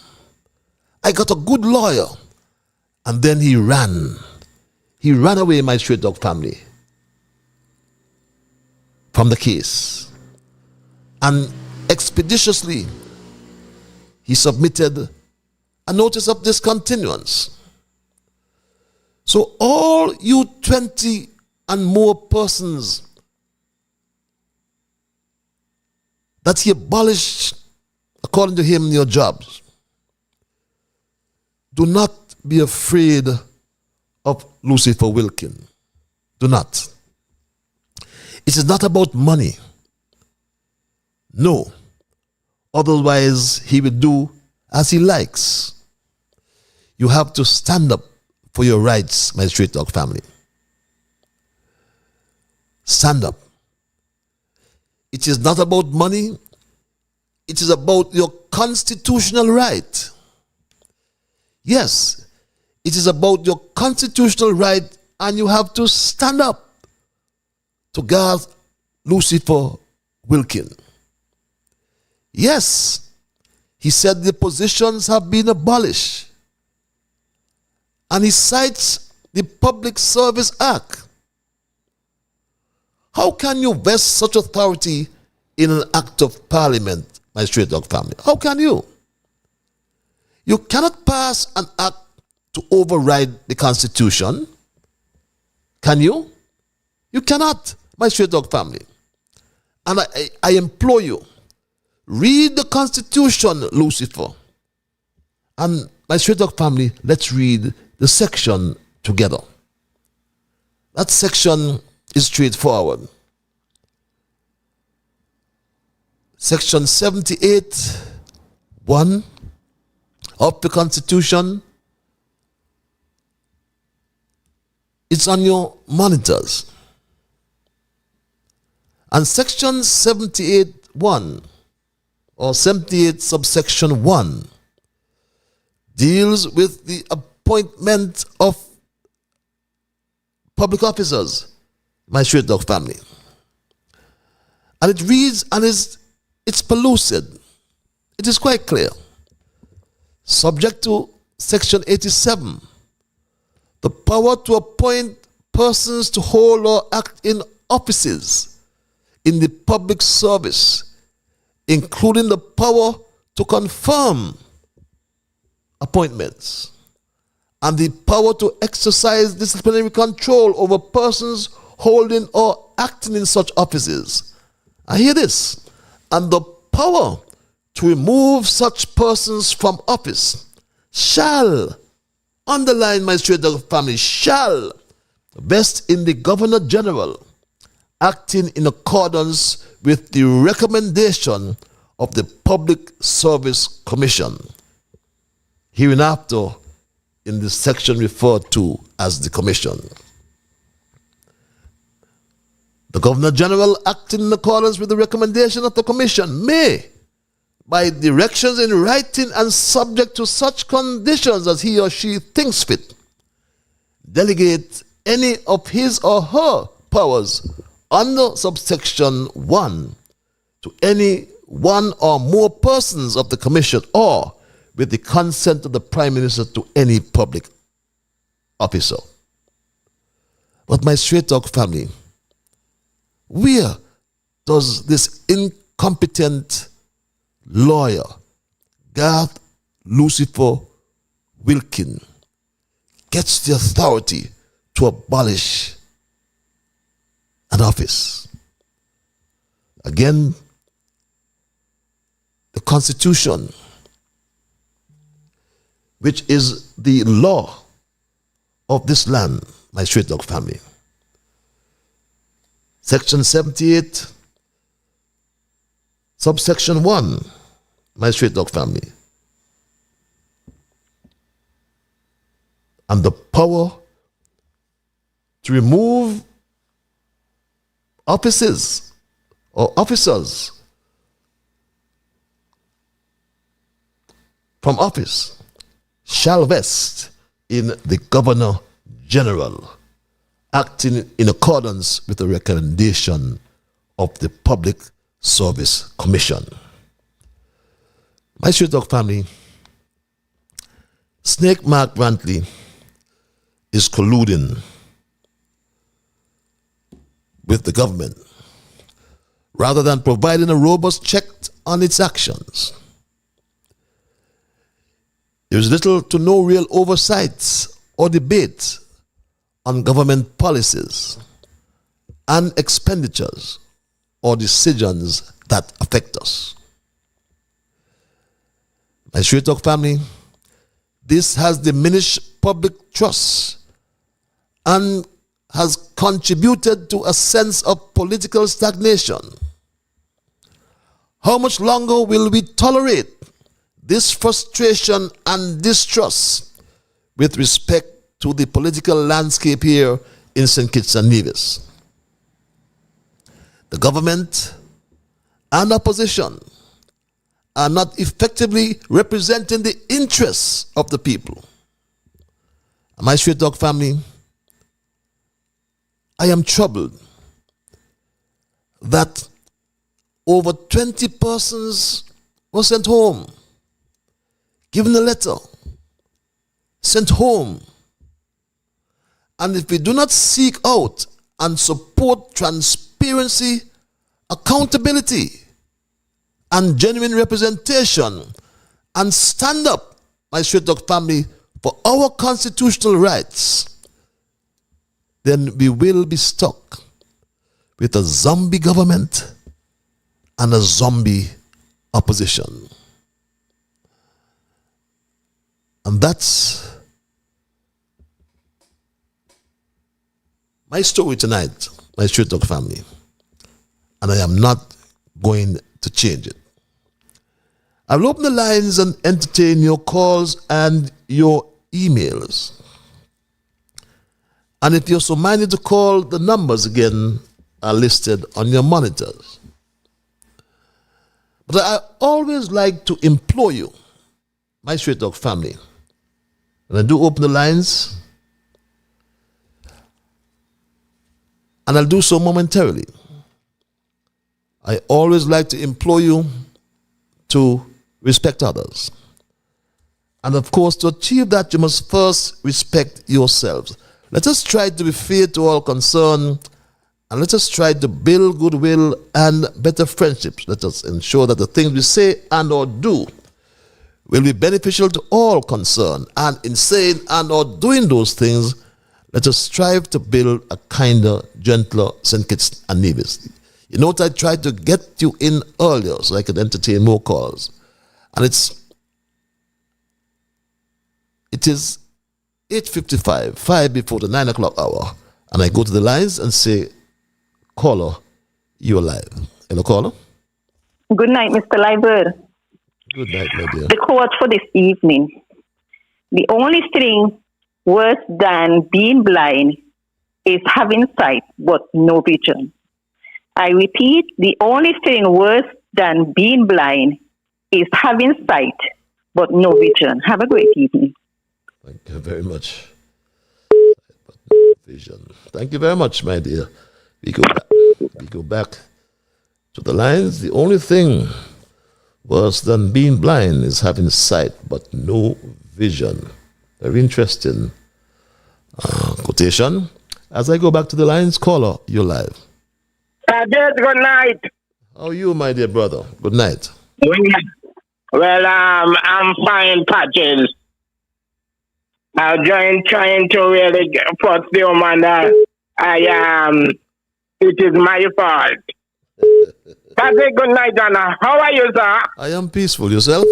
I got a good lawyer. And then he ran. He ran away, my straight dog family, from the case. And expeditiously, he submitted a notice of discontinuance. So all you 20 and more persons that he abolished, according to him, your jobs, do not be afraid of Lucifer Wilkin. Do not. It is not about money. No. Otherwise, he will do as he likes. You have to stand up for your rights, my straight dog family. Stand up. It is not about money. It is about your constitutional right. Yes, it is about your constitutional right, and you have to stand up to Garth Lucifer Wilkin. Yes, he said the positions have been abolished. And he cites the Public Service Act. How can you vest such authority in an act of parliament, my straight dog family? How can you? You cannot pass an act to override the Constitution. Can you? You cannot, my straight dog family. And I implore you, Read the Constitution, Lucifer. And my Straight Talk family, let's read the section together. That section is straightforward. Section 78(1) of the Constitution. It's on your monitors. And section 78(1) or 78 subsection 1 deals with the appointment of public officers, my Straight Talk family. And it reads, and it's pellucid. It is quite clear. Subject to section 87, the power to appoint persons to hold or act in offices in the public service, including the power to confirm appointments and the power to exercise disciplinary control over persons holding or acting in such offices. I hear this. And the power to remove such persons from office shall, underline my Straight Talk family, shall vest in the Governor General, acting in accordance with the recommendation of the Public Service Commission, hereinafter in the section referred to as the Commission. The Governor General, acting in accordance with the recommendation of the Commission, may, by directions in writing and subject to such conditions as he or she thinks fit, delegate any of his or her powers under subsection 1 to any one or more persons of the Commission, or with the consent of the Prime Minister to any public officer. But my Straight Talk family, where does this incompetent lawyer, Garth Lucifer Wilkin, gets the authority to abolish an office? Again, the Constitution, which is the law of this land, my Straight Talk family. Section 78, subsection 1, my Straight Talk family. And the power to remove offices or officers from office shall vest in the Governor General, acting in accordance with the recommendation of the Public Service Commission. My Straight Talk family, Snake Mark Brantley is colluding with the government rather than providing a robust check on its actions. There is little to no real oversight or debate on government policies and expenditures or decisions that affect us. My Straight Talk family, this has diminished public trust and has contributed to a sense of political stagnation. How much longer will we tolerate this frustration and distrust with respect to the political landscape here in St. Kitts and Nevis? The government and opposition are not effectively representing the interests of the people. My Straight Talk family, I am troubled that over 20 persons were sent home, given a letter, sent home. And if we do not seek out and support transparency, accountability, and genuine representation, and stand up, my Straight Talk family, for our constitutional rights, then we will be stuck with a zombie government and a zombie opposition. And that's my story tonight, my Straight Talk family. And I am not going to change it. I will open the lines and entertain your calls and your emails. And if you're so minded to call, the numbers again are listed on your monitors. But I always like to implore you, my Straight Talk family, when I do open the lines, and I'll do so momentarily, I always like to implore you to respect others. And of course, to achieve that, you must first respect yourselves. Let us try to be fair to all concerned, and let us try to build goodwill and better friendships. Let us ensure that the things we say and or do will be beneficial to all concerned. And in saying and or doing those things, let us strive to build a kinder, gentler St. Kitts and Nevis. You know what, I tried to get you in earlier so I could entertain more calls. And it is 8:55, 5 before the 9 o'clock hour. And I go to the lines and say, caller, you're live. Hello, caller. Good night, Mr. Liburd. Good night, my dear. The quote for this evening. The only thing worse than being blind is having sight but no vision. I repeat, the only thing worse than being blind is having sight but no vision. Have a great evening. Thank you very much. Vision. Thank you very much, my dear. We go back to the lines. The only thing worse than being blind is having sight but no vision. Very interesting quotation. As I go back to the lines, caller, you're live. Good night. How are you, my dear brother? Good night. Well, I'm fine, Patches. I'm trying to really put the woman that it is my fault. Patrick, good night, Anna. How are you, sir? I am peaceful. Yourself?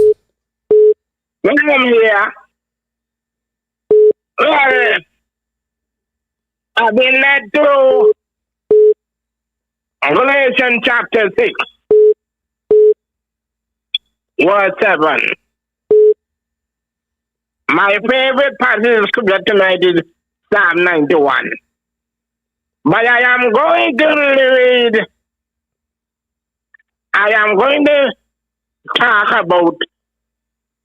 When I'm here, well, I've been led to Revelation chapter 6, verse 7. My favorite passage of scripture tonight is Psalm 91. But I am going to talk about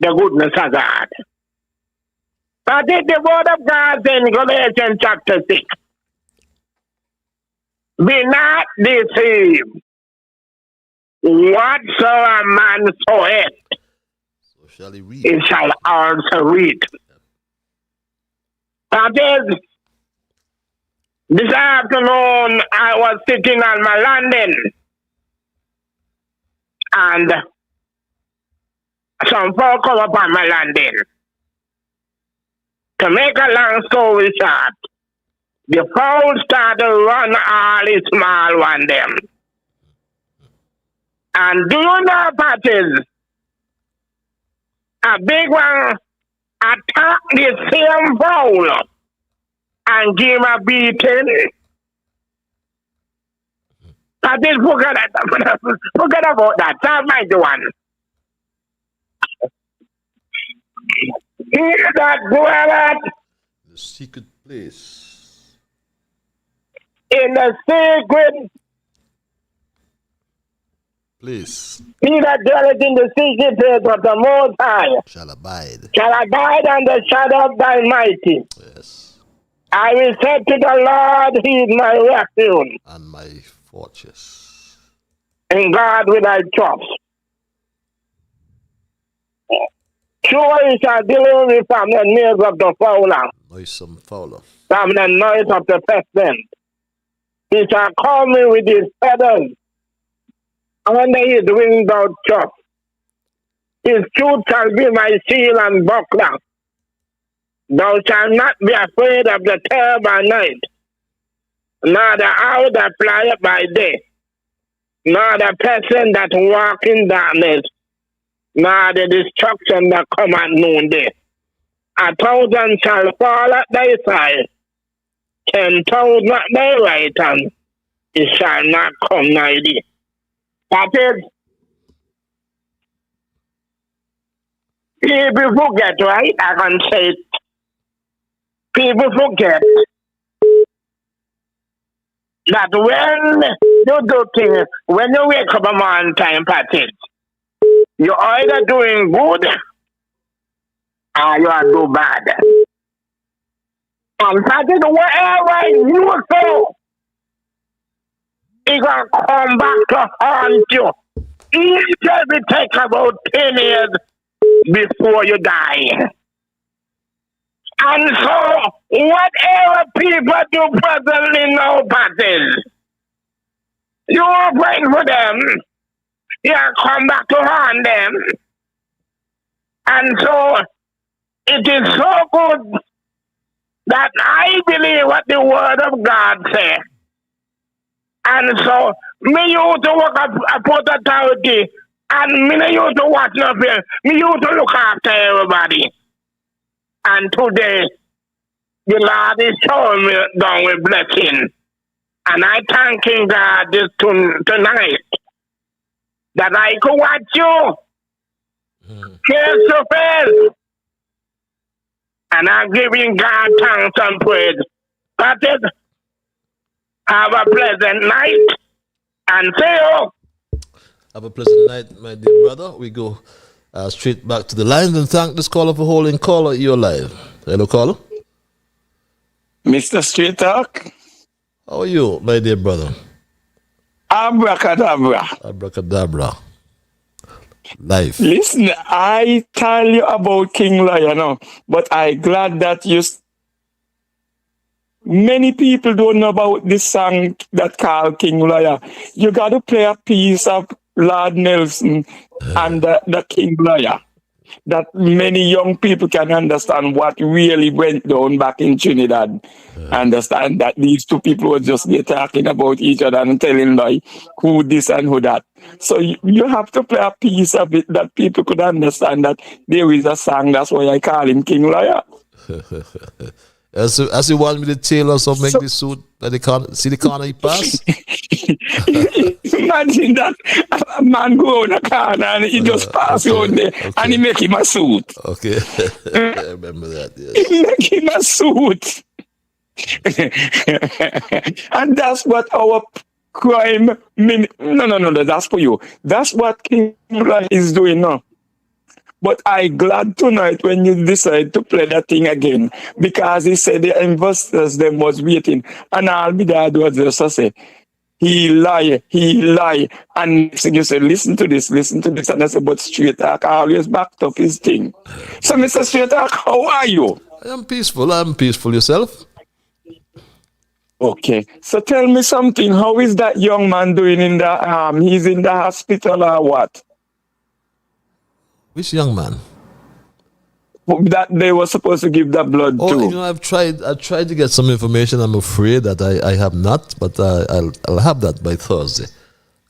the goodness of God. I think the word of God in Galatians chapter 6. Be not deceived. Whatsoever man soweth, So shall he read. he shall also reap. That is, this afternoon I was sitting on my landing and some folk come up on my landing. To make a long story short, the fowl started to run all the small one them. And do you know, Patches, a big one attack the same fowl and give him a beating? Patches, forget about that. Psalm 91. He that dwelleth The secret place. in the secret, Place he that dwelleth in the secret place of the Most High shall abide. shall abide under the shadow of thy mighty. Yes. I will say to the Lord, he is my refuge. And my fortress. In God will I trust. Surely he shall deliver me from the snares of the fowler, Noisome fowler. from the noise of the pestilent. He shall cover me with his feathers, under his wings thou trust. His truth shall be my shield and buckler. Thou shalt not be afraid of the terror by night, nor the hour that flieth by day, nor the person that walk in darkness, nor the destruction that come at noonday. 1,000 shall fall at thy side, 10,000 at thy right hand, it shall not come nigh thee. That is, people forget, right? I can say it. People forget that when you do things, when you wake up a morning time, Patrick, you're either doing good or you are do bad. And Patrick, whatever you sow, it's going to come back to haunt you. It will take about 10 years before you die. And so, whatever people do presently now, Patrick, you are praying for them. You come back to haunt them. And so, it is so good that I believe what the word of God says. And so, me used to work at Port Authority, and me not used to watch nothing. Me used to look after everybody. And today, the Lord is showing me down with blessing. And I thanking God this tonight that I could watch you face to face. And I'm giving God thanks and praise. Patrick, have a pleasant night and see you. Have a pleasant night, my dear brother. We go straight back to the lines and thank this caller for holding. Caller, you're live. Hello, caller. Mr. Straight Talk. How are you, my dear brother? Abracadabra. Abracadabra. Life. Listen, I tell you about King Lion now, but I'm glad that many people don't know about this song that called King Lion. You got to play a piece of Lord Nelson and the King Lion, that many young people can understand what really went down back in Trinidad. Understand that these two people were just there talking about each other and telling like who this and who that. So you have to play a piece of it that people could understand that there is a song. That's why I call him King Lion. As you want me to tailor some make this suit that they can't see the corner he pass. Imagine that a man go on a corner and he just pass on there and he make him a suit. Okay. I remember that, yes. He make him a suit. And that's what our crime no, that's for you. That's what King Lion is doing now. But I'm glad tonight when you decide to play that thing again, because he said the investors them was waiting, and all me dad was just say, he lie. And you say, listen to this, and I said, but Straight Talk always backed up his thing. So Mr. Straight Talk, how are you? I am peaceful. I'm peaceful. Yourself? Okay. So tell me something. How is that young man doing in the he's in the hospital or what? Which young man? That they were supposed to give that blood to. You know, I tried to get some information. I'm afraid that I have not, but I'll have that by Thursday,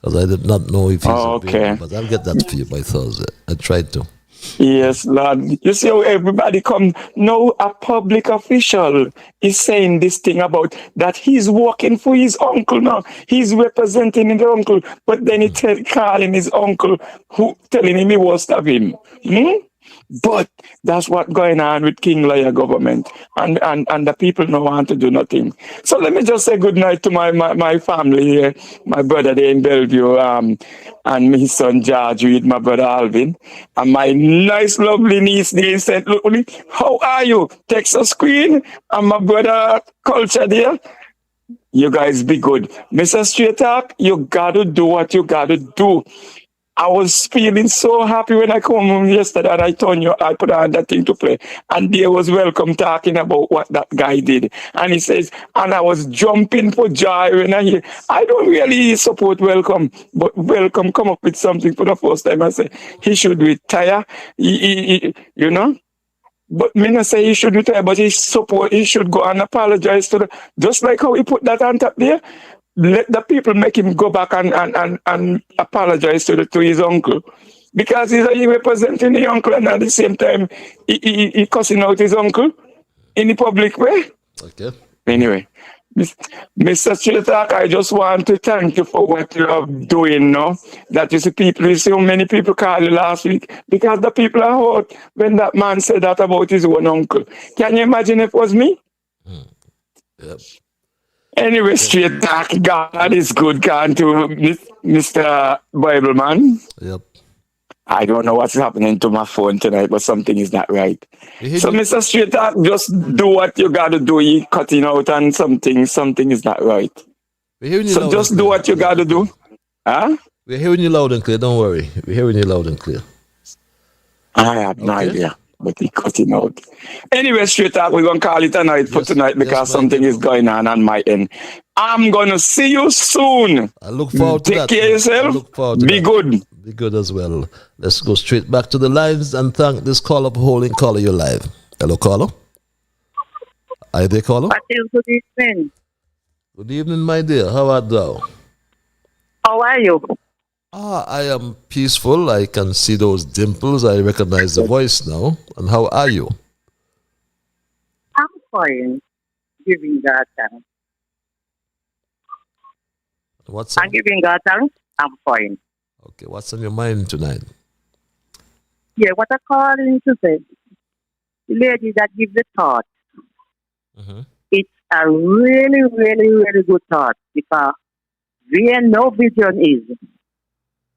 because I did not know if he's available, but I'll get that for you by Thursday. I tried to. Yes, Lord. You see how everybody come. No, a public official is saying this thing about that he's working for his uncle now. He's representing his uncle, but then he calling his uncle, who telling him he was of him. But that's what's going on with King Lion government, and the people don't want to do nothing. So let me just say good night to my family here, my brother there in Bellevue, and my son George with my brother Alvin, and my nice lovely niece there in St. Louis. How are you? Texas Queen, and my brother Culture there. You guys be good. Mr. Straight Talk, you gotta do what you gotta do. I was feeling so happy when I come home yesterday and I put on that thing to play. And there was Welcome talking about what that guy did. And he says, and I was jumping for joy when I hear, I don't really support Welcome, but Welcome come up with something for the first time. I say, he should retire, you know? But me not say he should retire, but he should go and apologize to just like how he put that on top there. Let the people make him go back and apologize to his uncle. Because he representing the uncle and at the same time he cussing out his uncle in the public way. Okay. Anyway, Mr. Chitak, I just want to thank you for what you are doing now. That you see so many people called you last week because the people are hurt when that man said that about his own uncle. Can you imagine if it was me? Yep. Anyway, straight talk, God is good, can't you, Mr. Bible man? Yep. I don't know what's happening to my phone tonight, but something is not right. So, Mr. Straight Talk, just do what you got to do. You cutting out and something is not right. So just do what you got to do. Huh? We're hearing you loud and clear. Don't worry. We're hearing you loud and clear. I have no idea, but he cutting out. Anyway, Straight Talk, we're going to call it a night for tonight because something is going on my end. I'm going to see you soon. I look forward to that. Take care of yourself. I look forward to Be that. good. Be good as well. Let's go straight back to the lines and thank this caller for holding caller you live. Hello, caller. Are you there, caller? Good evening. Good evening, my dear. How art thou? How are you? I am peaceful. I can see those dimples. I recognize the voice now. And how are you? I'm fine. Giving God thanks. I'm giving God thanks. I'm fine. Okay, what's on your mind tonight? Yeah, what I call in to say, the lady that gives the thought, it's a really, really, really good thought because where no vision is,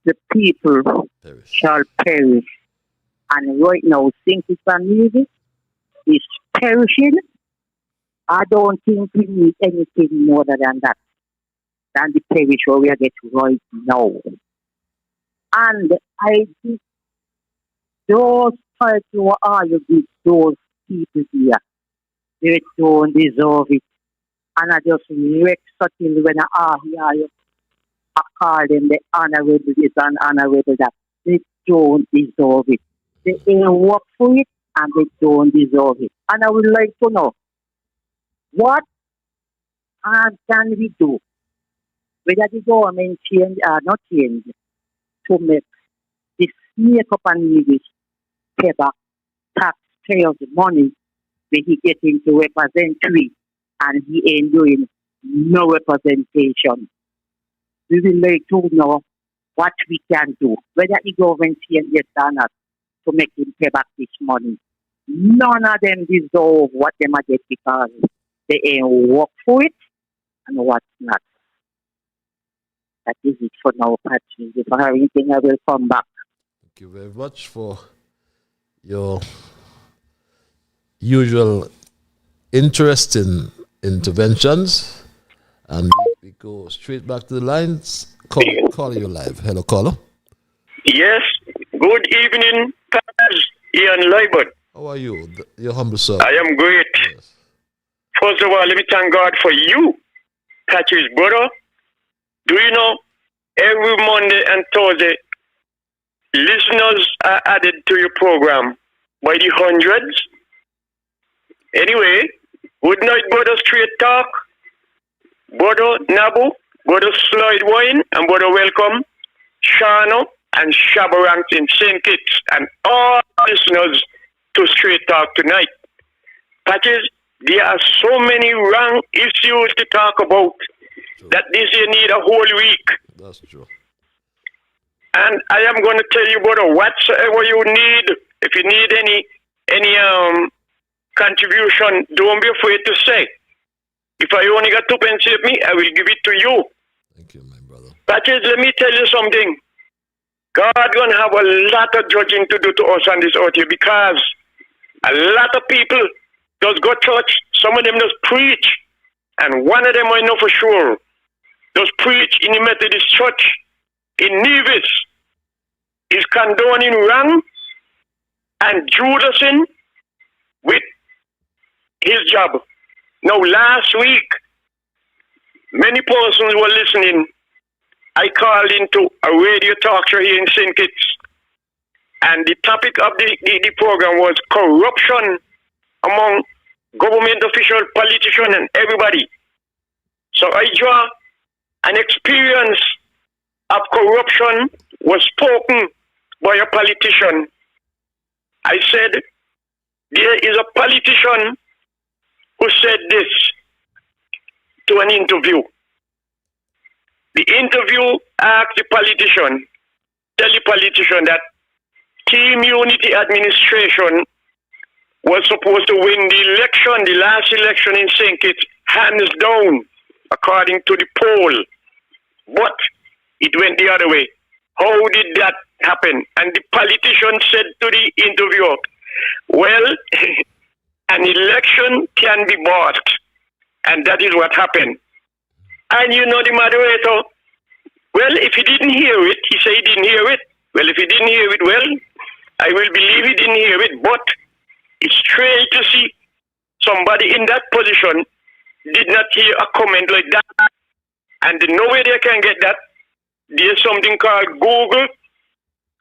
the people shall perish. And right now, since it's a Nevis is perishing, I don't think we need anything more than that, than the perish where we are getting right now. And I think those types who argue with those people here, they don't deserve it. And I just wreck subtly when I hear you. I call them the honorable this and honorable that. They don't deserve it. They ain't work for it and they don't deserve it. And I would like to know, what can we do? Whether the government change or not change to make this snake up and Nevis pay back taxpayers' money when he get him to represent we and he ain't doing no representation. We will like to know what we can do, whether the government change yes or not, to make him pay back this money. None of them deserve what they might get because they ain't work for it and what's not. That is it for now, Patrick. If I have anything, I will come back. Thank you very much for your usual interesting interventions. And we go straight back to the lines. Caller you live. Hello, caller. Yes. Good evening, Paz Ian Liburd. How are you? Your humble sir. I am great. Yes. First of all, let me thank God for you, Patrick's brother. Do you know, every Monday and Thursday, listeners are added to your program by the hundreds. Anyway, good night, brother Straight Talk, brother Nabu, brother Slide Wine, and brother Welcome, Shano, and Shabaranks in St. Kitts, and all listeners to Straight Talk tonight. Patches, there are so many wrong issues to talk about that this year need a whole week. That's true. And I am going to tell you, brother, whatsoever you need, if you need any contribution, don't be afraid to say. If I only got 2 pence of me, I will give it to you. Thank you, my brother. Patches, let me tell you something. God gonna have a lot of judging to do to us on this earth here because a lot of people does go church, some of them does preach, and one of them I know for sure does preach in the Methodist Church in Nevis is condoning wrong and Judasing with his job. Now last week, many persons were listening. I called into a radio talk show here in St. Kitts, and the topic of the program was corruption among government officials, politicians, and everybody. So I draw an experience of corruption was spoken by a politician. I said, there is a politician who said this to an interview. The interview asked the politician, tell the politician that Team Unity administration was supposed to win the election, the last election in St. Kitts, hands down, according to the poll. But it went the other way. How did that happen? And the politician said to the interviewer, well, an election can be bought. And that is what happened. And you know the moderator, well, if he didn't hear it, he said he didn't hear it. Well, if he didn't hear it, well, I will believe he didn't hear it. But it's strange to see somebody in that position did not hear a comment like that. And the no way they can get that, there's something called Google,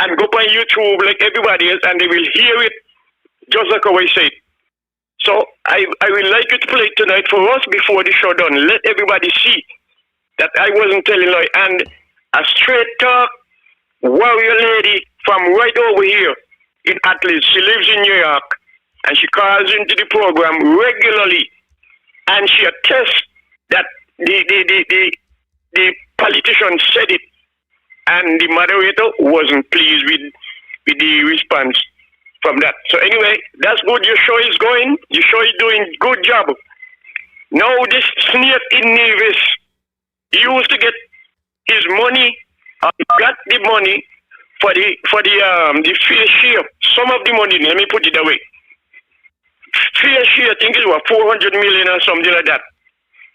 and go on YouTube like everybody else, and they will hear it just like how I said. So I would like you to play it tonight for us before the show done. Let everybody see that I wasn't telling lie. And a straight talk warrior lady from right over here in Atlas. She lives in New York, and she calls into the program regularly, and she attests that the politician said it, and the moderator wasn't pleased with the response from that. So anyway, that's good. Your show is going. Your show is doing good job. Now this snake in Nevis, he used to get his money, got the money for the fair share. Some of the money, let me put it away. Fair share, I think it was 400 million or something like that,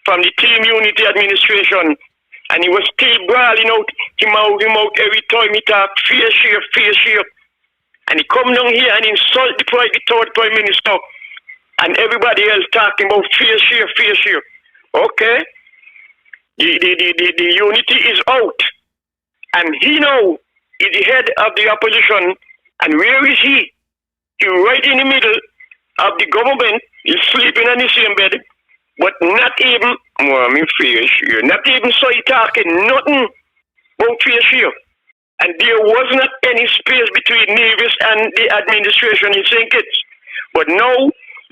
from the Team Unity administration. And he was still brawling out him out every time he talked, fair share. And he come down here and insult the third prime minister and everybody else talking about fair share. Okay. The unity is out. And he now is the head of the opposition. And where is he? He's right in the middle of the government. He's sleeping on the same bed. But not even, fair share. Not even so he talking nothing about fair share. And there was not any space between Nevis and the administration in St. Kitts. But now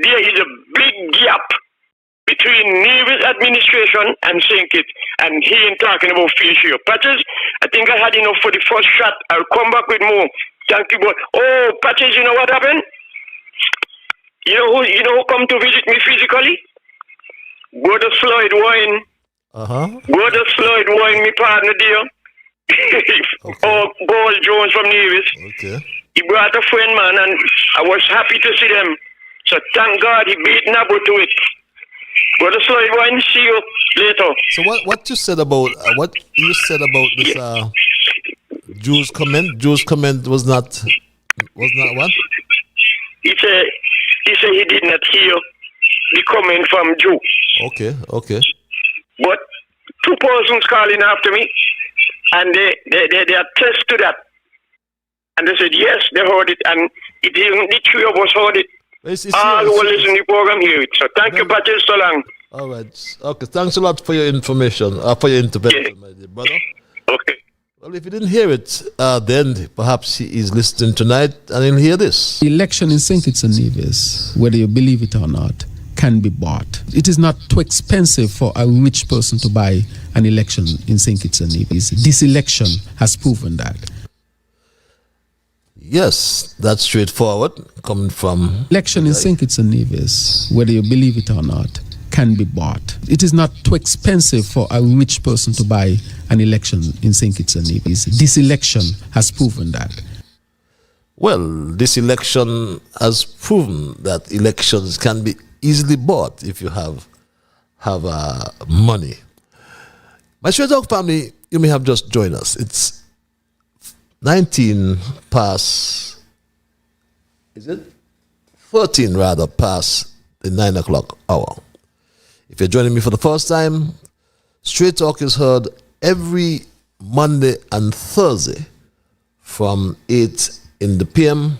there is a big gap between Nevis administration and St. Kitts. And he ain't talking about fair share. Patches, I think I had enough for the first shot. I'll come back with more. Thank you, but Patches, you know what happened? You know who come to visit me physically? Brother Floyd Wine. Brother Floyd Wine, my partner there. Ball Jones from Nevis. Okay. He brought a friend, man, and I was happy to see them. So thank God he beat Nabu to it. Brother Floyd Wine, see you later. So what you said about this Jews comment? Jews comment was not what? He said he did not hear the comment from Jew. Okay. But two persons calling after me, and they attest to that. And they said, yes, they heard it, and it isn't the three of us heard it. All who listen to the program hear it. So thank you, Patrick, so long. All right. Okay, thanks a lot for your information, for your intervention, my dear brother. Okay. Well, if you didn't hear it, then perhaps he is listening tonight and he'll hear this. The election in St. Kitts and Nevis, whether you believe it or not, can be bought. It is not too expensive for a rich person to buy an election in St. Kitts and Nevis. This election has proven that. Yes, that's straightforward, coming from... Election in St. Kitts and Nevis, whether you believe it or not, can be bought. It is not too expensive for a rich person to buy an election in St. Kitts and Nevis. This election has proven that. Well, this election has proven that elections can be easily bought if you have money. My Straight Talk family, you may have just joined us. It's 19 past, is it? 13 rather past the 9 o'clock hour. If you're joining me for the first time, Straight Talk is heard every Monday and Thursday from 8 in the PM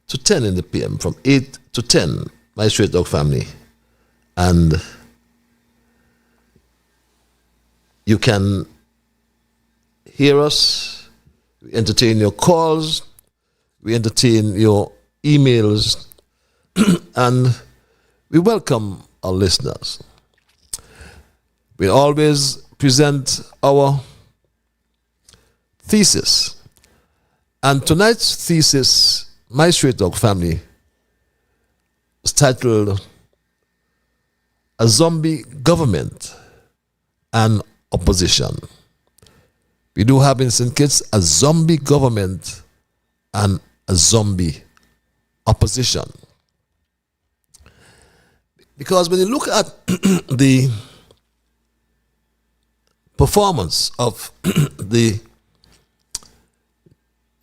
to 10 in the PM, from 8 to 10, my Straight Talk family. And you can hear us, We entertain your calls. We entertain your emails. And we welcome our listeners. We always present our thesis. And tonight's thesis, my Straight Dog family, is titled A Zombie Government and Opposition. We do have in St. Kitts a zombie government and a zombie opposition. Because when you look at the performance of the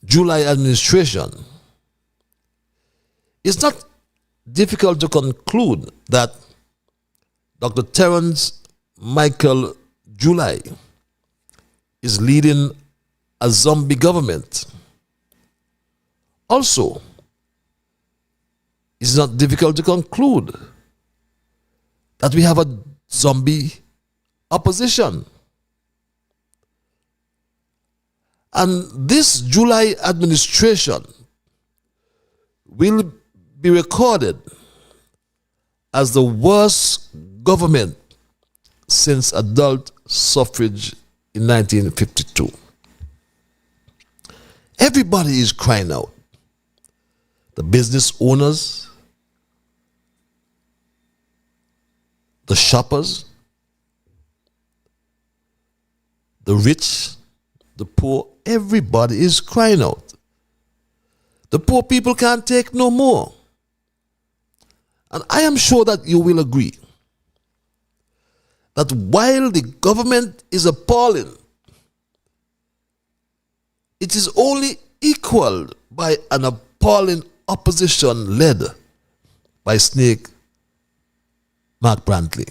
July administration, it's not difficult to conclude that Dr. Terence Michael July is leading a zombie government. Also, it's not difficult to conclude that we have a zombie opposition. And this July administration will be recorded as the worst government since adult suffrage in 1952. Everybody is crying out. The business owners, the shoppers, the rich, the poor, everybody is crying out. The poor people can't take no more. And I am sure that you will agree that while the government is appalling, it is only equaled by an appalling opposition led by Snake Mark Brantley.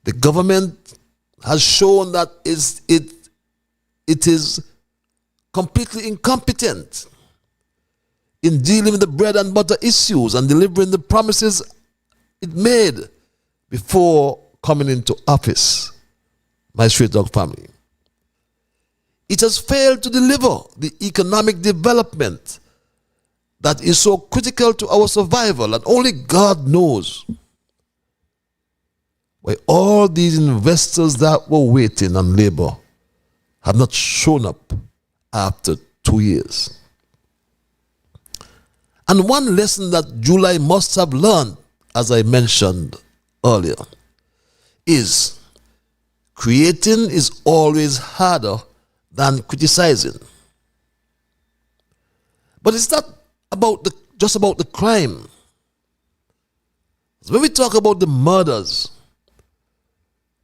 The government has shown that it is completely incompetent in dealing with the bread and butter issues and delivering the promises it made before coming into office, my Straight Dog family. It has failed to deliver the economic development that is so critical to our survival, and only God knows why all these investors that were waiting on labor have not shown up after 2 years. And one lesson that July must have learned, as I mentioned earlier, is creating is always harder than criticizing. But it's not just about the crime. When we talk about the murders,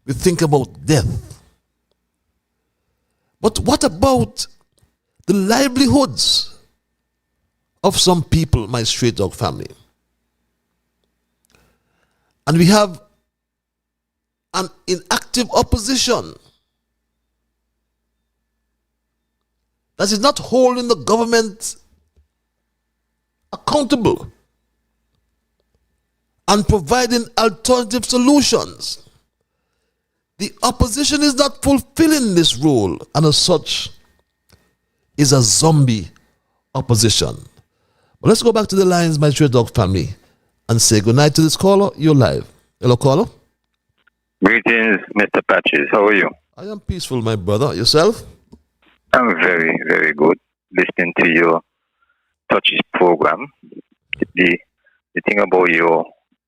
we think about death. But what about the livelihoods of some people, my Straight Dog family? And we have an inactive opposition that is not holding the government accountable and providing alternative solutions. The opposition is not fulfilling this role, and as such is a zombie opposition. But let's go back to the lines, my Straight Dog family, and say goodnight to this caller. You're live. Hello, caller. Greetings, Mr. Patches. How are you? I am peaceful, my brother. Yourself? I'm very, very good. Listening to your Touches program. The thing about your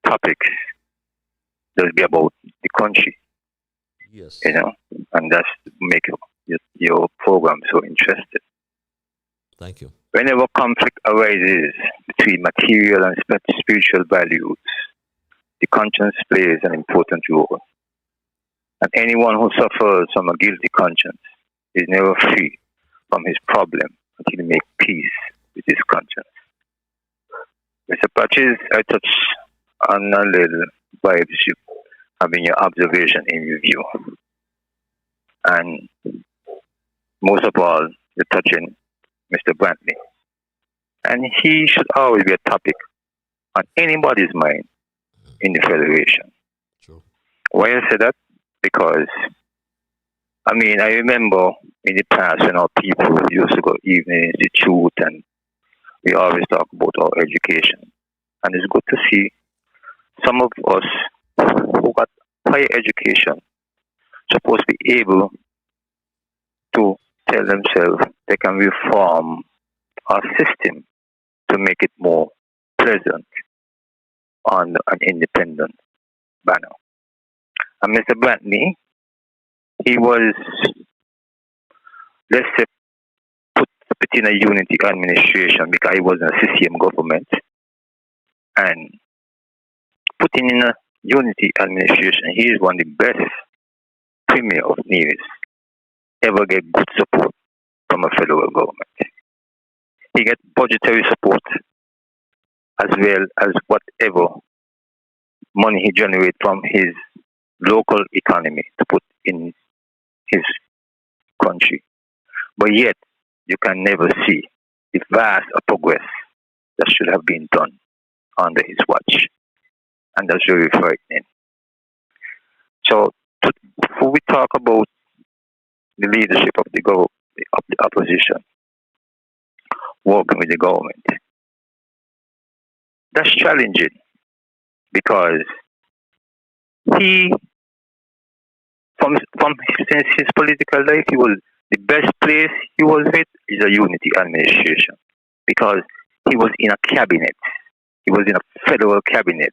topics does be about the country. Yes. You know, and that's make your program so interesting. Thank you. Whenever conflict arises between material and spiritual values, the conscience plays an important role. And anyone who suffers from a guilty conscience is never free from his problem until he makes peace with his conscience. Mr. Patches, I touch on a little vibes you having your observation in review. And most of all, you're touching Mr. Brantley. And he should always be a topic on anybody's mind in the Federation. True. Why I say that? Because I mean, I remember in the past when our people used to go evening institute and we always talk about our education. And it's good to see some of us who got higher education supposed to be able to tell themselves they can reform our system to make it more pleasant on an independent banner. And Mr. Brantley, he was, let's say, put in a unity administration because he was in a CCM government, and putting in a unity administration, he is one of the best premier of Nevis ever get good support from a federal government. He get budgetary support as well as whatever money he generates from his local economy to put in his country. But yet, you can never see the vast progress that should have been done under his watch. And that's very frightening. So, before we talk about the leadership of the opposition working with the government, that's challenging because he, from his political life, he was the best place he was with is a unity administration because he was in a cabinet. He was in a federal cabinet.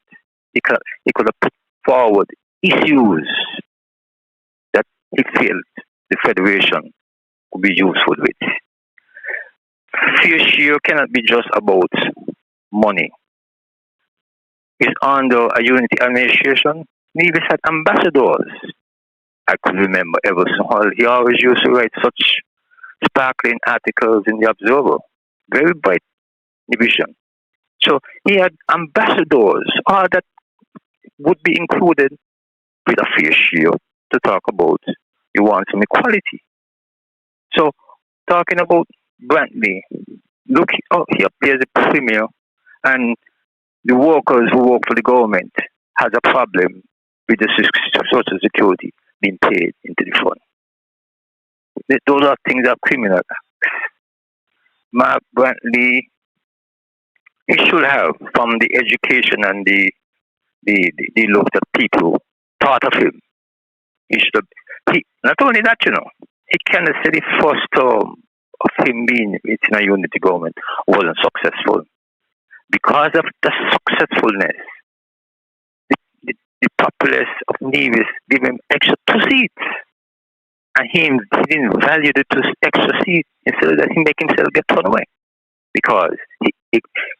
He could have put forward issues that he felt the federation would be useful with. Fair share cannot be just about money. It's under a unity administration. Nevis had ambassadors. I could remember Everson Hall. He always used to write such sparkling articles in the Observer. Very bright division. So he had ambassadors, all that would be included with a fair share to talk about you want some equality. So talking about Brantley, look, he appears a premier, and the workers who work for the government has a problem with the social security being paid into the fund. Those are things that are criminal acts. Mark Brantley, he should have, from the education and the look that people thought of him, he should have, not only that, he kind of said the first term of him being in a unity government wasn't successful. Because of the successfulness, the populace of Nevis gave him extra 2 seats. And he didn't value the 2 extra seats. Instead of that, he make himself get thrown away. Because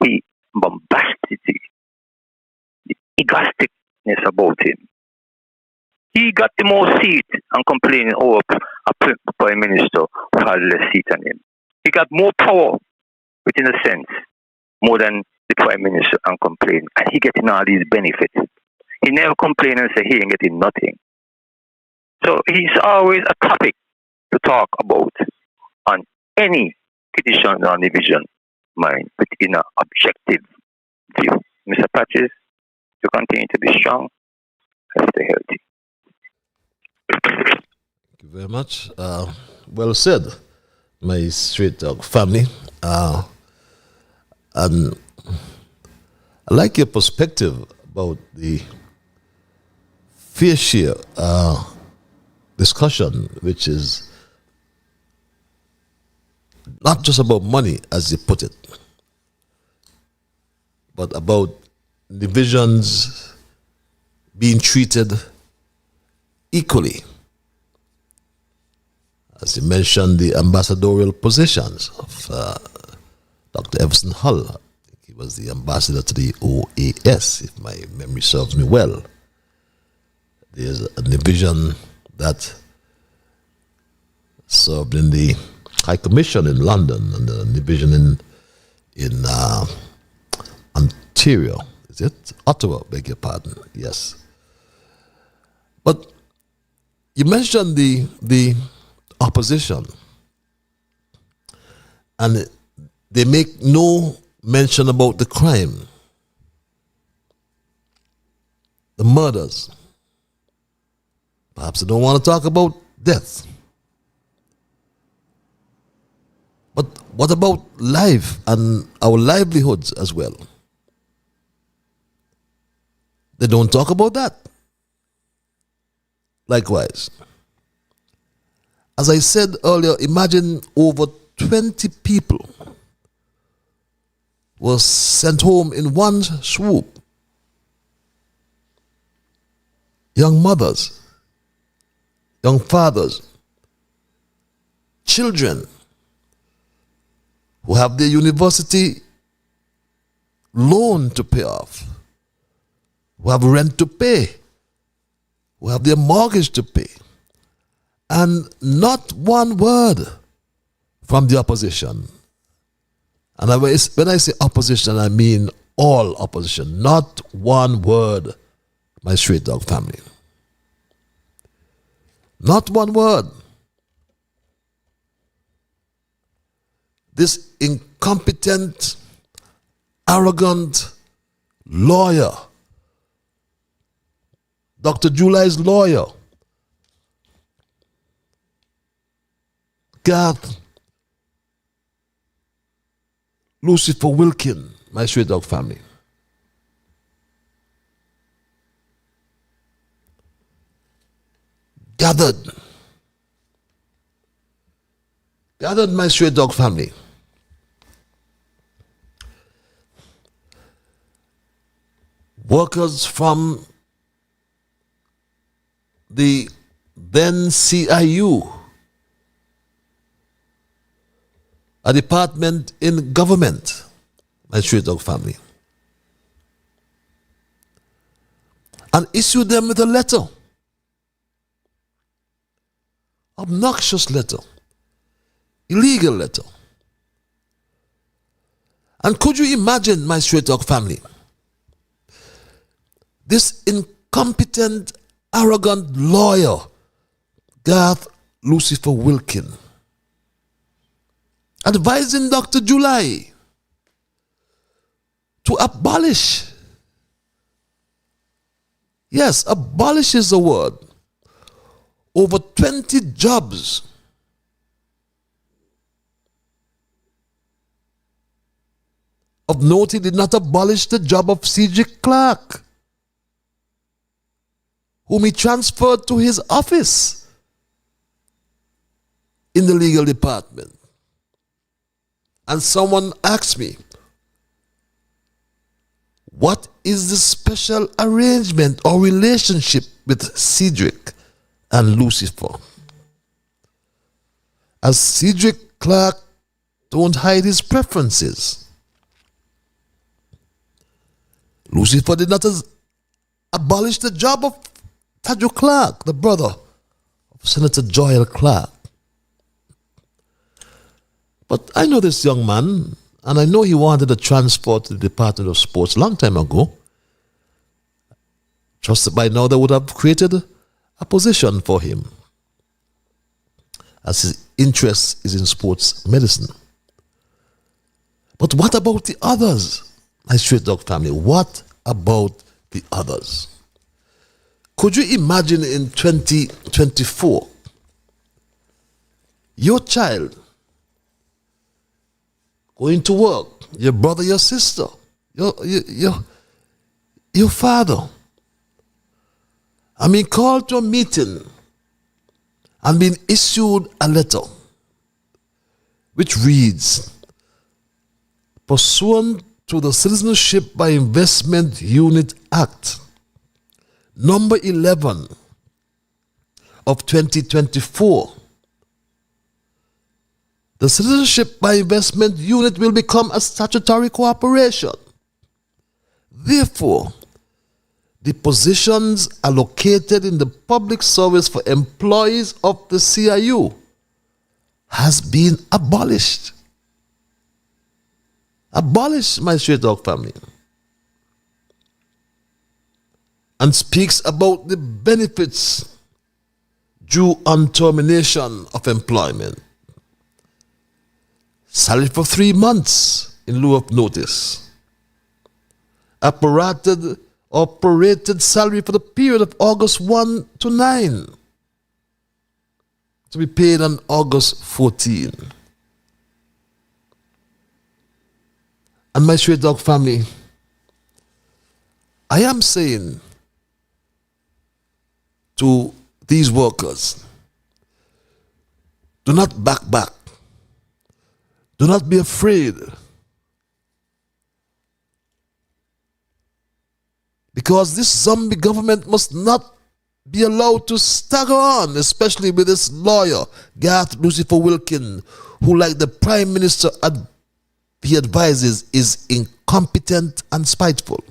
he bombasted the egoisticness about him. He got the most seat and complaining over a prime minister who had less seat than him. He got more power, within a sense, more than the prime minister, and complaining. And he getting all these benefits. He never complained and say he ain't getting nothing. So he's always a topic to talk about on any petition or division mind, but in an objective view. Mr. Patches, you continue to be strong and stay healthy. Thank you very much. Well said, my straight talk family. And I like your perspective about the fair share discussion, which is not just about money, as you put it, but about divisions being treated equally. As you mentioned, the ambassadorial positions of Dr. Everson Hull. I think he was the ambassador to the OAS, if my memory serves me well. There's a division that served in the High Commission in London, and a division in Ontario. Is it? Ottawa, beg your pardon. Yes. But you mentioned the opposition, and they make no mention about the crime, the murders. Perhaps they don't want to talk about death. But what about life and our livelihoods as well? They don't talk about that. Likewise, as I said earlier, imagine over 20 people were sent home in one swoop. Young mothers, young fathers, children who have their university loan to pay off, who have rent to pay, who have their mortgage to pay, and not one word from the opposition. And when I say opposition, I mean all opposition, not one word, my Straight Dog family. Not one word. This incompetent, arrogant lawyer, Dr. July's lawyer, Garth Lucifer Wilkin, my Straight Dog family. Gathered my Straight Dog family. Workers from the then CIU, a department in government, my Straight Dog family, and issued them with a letter, obnoxious letter, illegal letter. And could you imagine, my Straight Dog family, this incompetent, arrogant lawyer, Garth Lucifer Wilkin, advising Dr. July to abolish. Yes, abolish is the word. Over 20 jobs. Of note, he did not abolish the job of C.J. Clark, whom he transferred to his office in the legal department. And someone asked me, what is the special arrangement or relationship with Cedric and Lucifer? As Cedric Clark don't hide his preferences, Lucifer did not abolish the job of Tadjo Clark, the brother of Senator Joel Clark. But I know this young man, and I know he wanted a transfer to the Department of Sports a long time ago. Trust that by now they would have created a position for him, as his interest is in sports medicine. But what about the others, my Straight Dog family? What about the others? Could you imagine in 2024, your child going to work, your brother, your sister, your father, I mean, called to a meeting and being issued a letter which reads, pursuant to the Citizenship by Investment Unit Act, number 11 of 2024, the Citizenship by Investment Unit will become a statutory corporation. Therefore, the positions allocated in the public service for employees of the CIU has been abolished. Abolished, my Straight Dog family. And speaks about the benefits due on termination of employment. Salary for 3 months in lieu of notice. Prorated salary for the period of August 1 to 9, to be paid on August 14. And my Stray Dog family, I am saying to these workers, do not back. Do not be afraid. Because this zombie government must not be allowed to stagger on, especially with this lawyer, Garth Lucifer Wilkin, who, like the Prime Minister he advises, is incompetent and spiteful.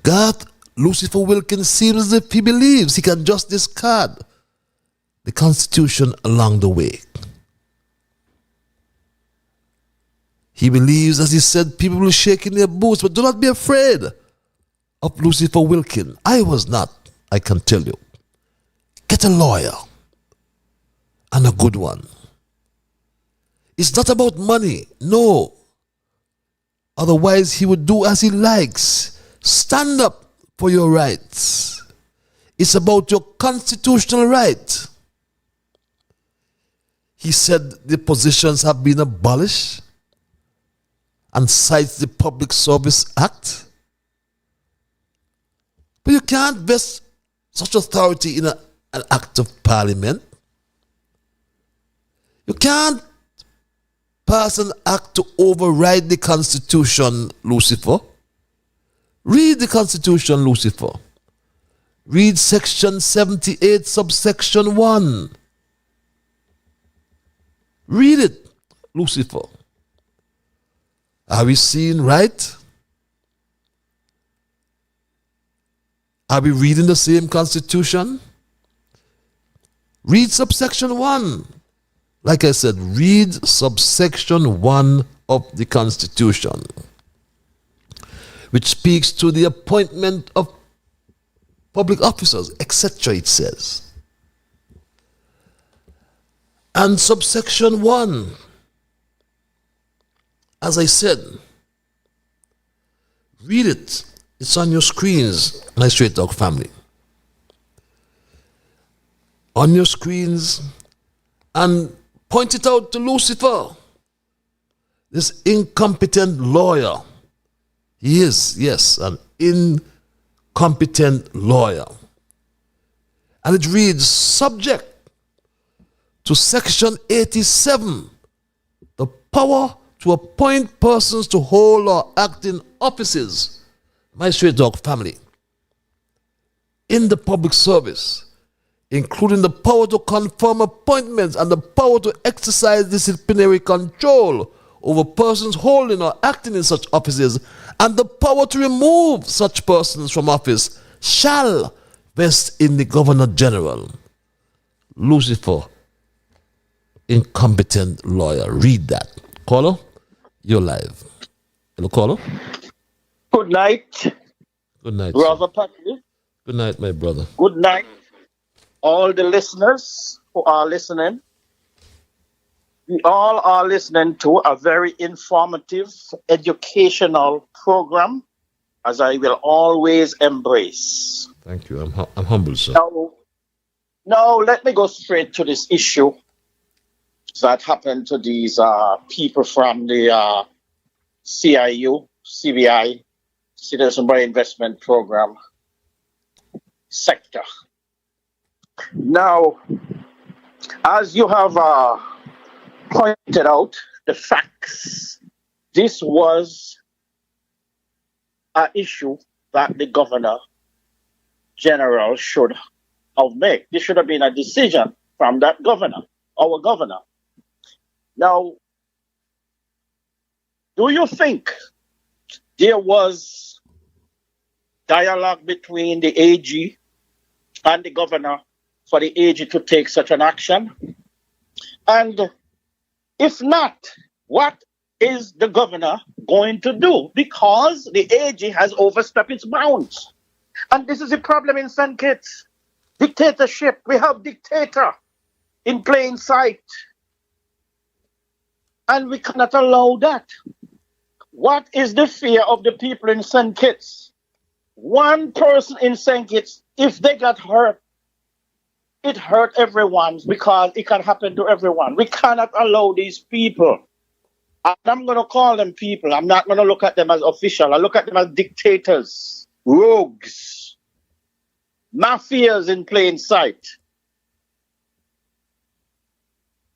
Garth Lucifer Wilkin seems as if he believes he can just discard the Constitution along the way. He believes, as he said, people will shake in their boots, but do not be afraid of Lucifer Wilkin. I was not, I can tell you. Get a lawyer, and a good one. It's not about money, no. Otherwise, he would do as he likes. Stand up for your rights. It's about your constitutional right. He said the positions have been abolished and cites the Public Service Act. But you can't vest such authority in an act of parliament. You can't pass an act to override the Constitution, Lucifer. Read the Constitution, Lucifer. Read section 78, subsection 1. Read it, Lucifer. Are we seeing right? Are we reading the same Constitution? Read subsection 1. Like I said, read subsection 1 of the Constitution, which speaks to the appointment of public officers, etc., it says. And subsection 1, as I said, read it. It's on your screens, my Stray Dog family. On your screens, and point it out to Lucifer, this incompetent lawyer. He is, yes, an incompetent lawyer. And it reads, subject to section 87, the power to appoint persons to hold or act in offices, my Stray Dog family, in the public service, including the power to confirm appointments and the power to exercise disciplinary control over persons holding or acting in such offices, and the power to remove such persons from office shall vest in the Governor General. Lucifer, incompetent lawyer. Read that. Caller, you're live. Hello, caller. Good night. Good night, Brother Patrick. Good night, my brother. Good night, all the listeners who are listening. We all are listening to a very informative, educational program, as I will always embrace. Thank you. I'm humbled, sir. Now, let me go straight to this issue that happened to these people from the CIU, CBI, Citizen by Investment Program sector. Now, as you have pointed out, the facts, this was an issue that the Governor General should have made. This should have been a decision from that governor, our governor. Now, do you think there was dialogue between the AG and the governor for the AG to take such an action? And if not, what is the governor going to do? Because the AG has overstepped its bounds. And this is the problem in St. Kitts. Dictatorship. We have dictator in plain sight. And we cannot allow that. What is the fear of the people in St. Kitts? One person in St. Kitts, if they got hurt, it hurt everyone because it can happen to everyone. We cannot allow these people And I'm going to call them people. I'm not going to look at them as official. I look at them as dictators, rogues, mafias in plain sight.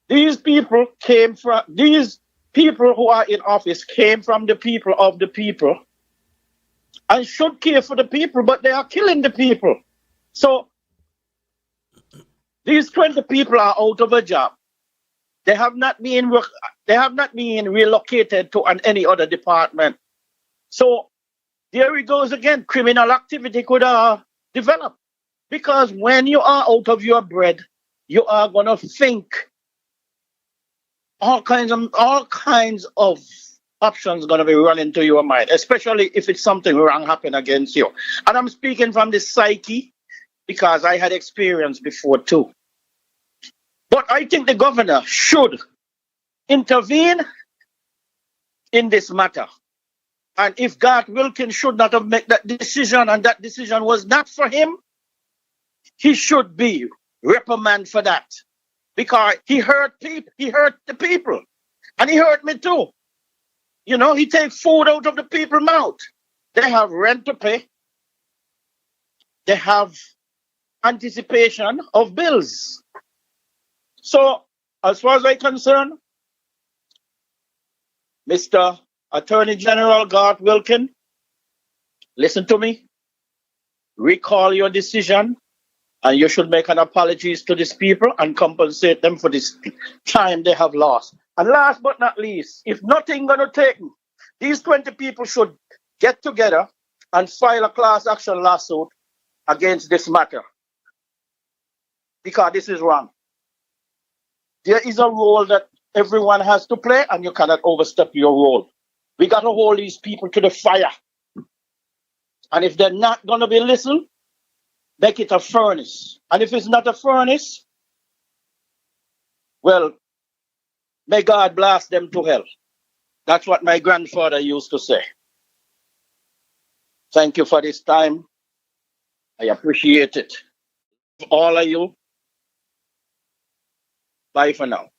These people who are in office came from the people of the people and should care for the people, but they are killing the people. So these 20 people are out of a job. They have not been relocated to any other department. So there it goes again. Criminal activity could develop, because when you are out of your bread, you are gonna think all kinds of options gonna be running through your mind, especially if it's something wrong happen against you. And I'm speaking from the psyche because I had experience before too. But I think the governor should intervene in this matter. And if God Wilkins should not have made that decision, and that decision was not for him, he should be reprimanded for that. Because he hurt people, he hurt the people. And he hurt me too. You know, he takes food out of the people's mouth. They have rent to pay. They have anticipation of bills. So, as far as I'm concerned, Mr. Attorney General God Wilkins, listen to me. Recall your decision, and you should make an apology to these people and compensate them for this time they have lost. And last but not least, if nothing gonna take, these 20 people should get together and file a class action lawsuit against this matter, because this is wrong. There is a role that everyone has to play, and you cannot overstep your role. We got to hold these people to the fire. And if they're not going to be listened, make it a furnace. And if it's not a furnace, well, may God blast them to hell. That's what my grandfather used to say. Thank you for this time. I appreciate it. All of you. Bye for now.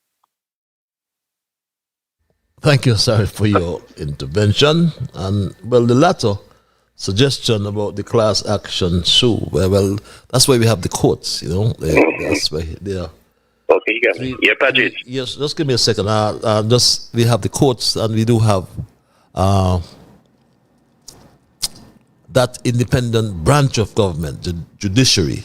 Thank you, sir, for your intervention. And, well, the latter suggestion about the class action suit, well, that's why we have the courts, you know. That's why they are. Okay, you got me. Yeah, Patrick. Yes, just give me a second. We have the courts, and we do have that independent branch of government, the judiciary.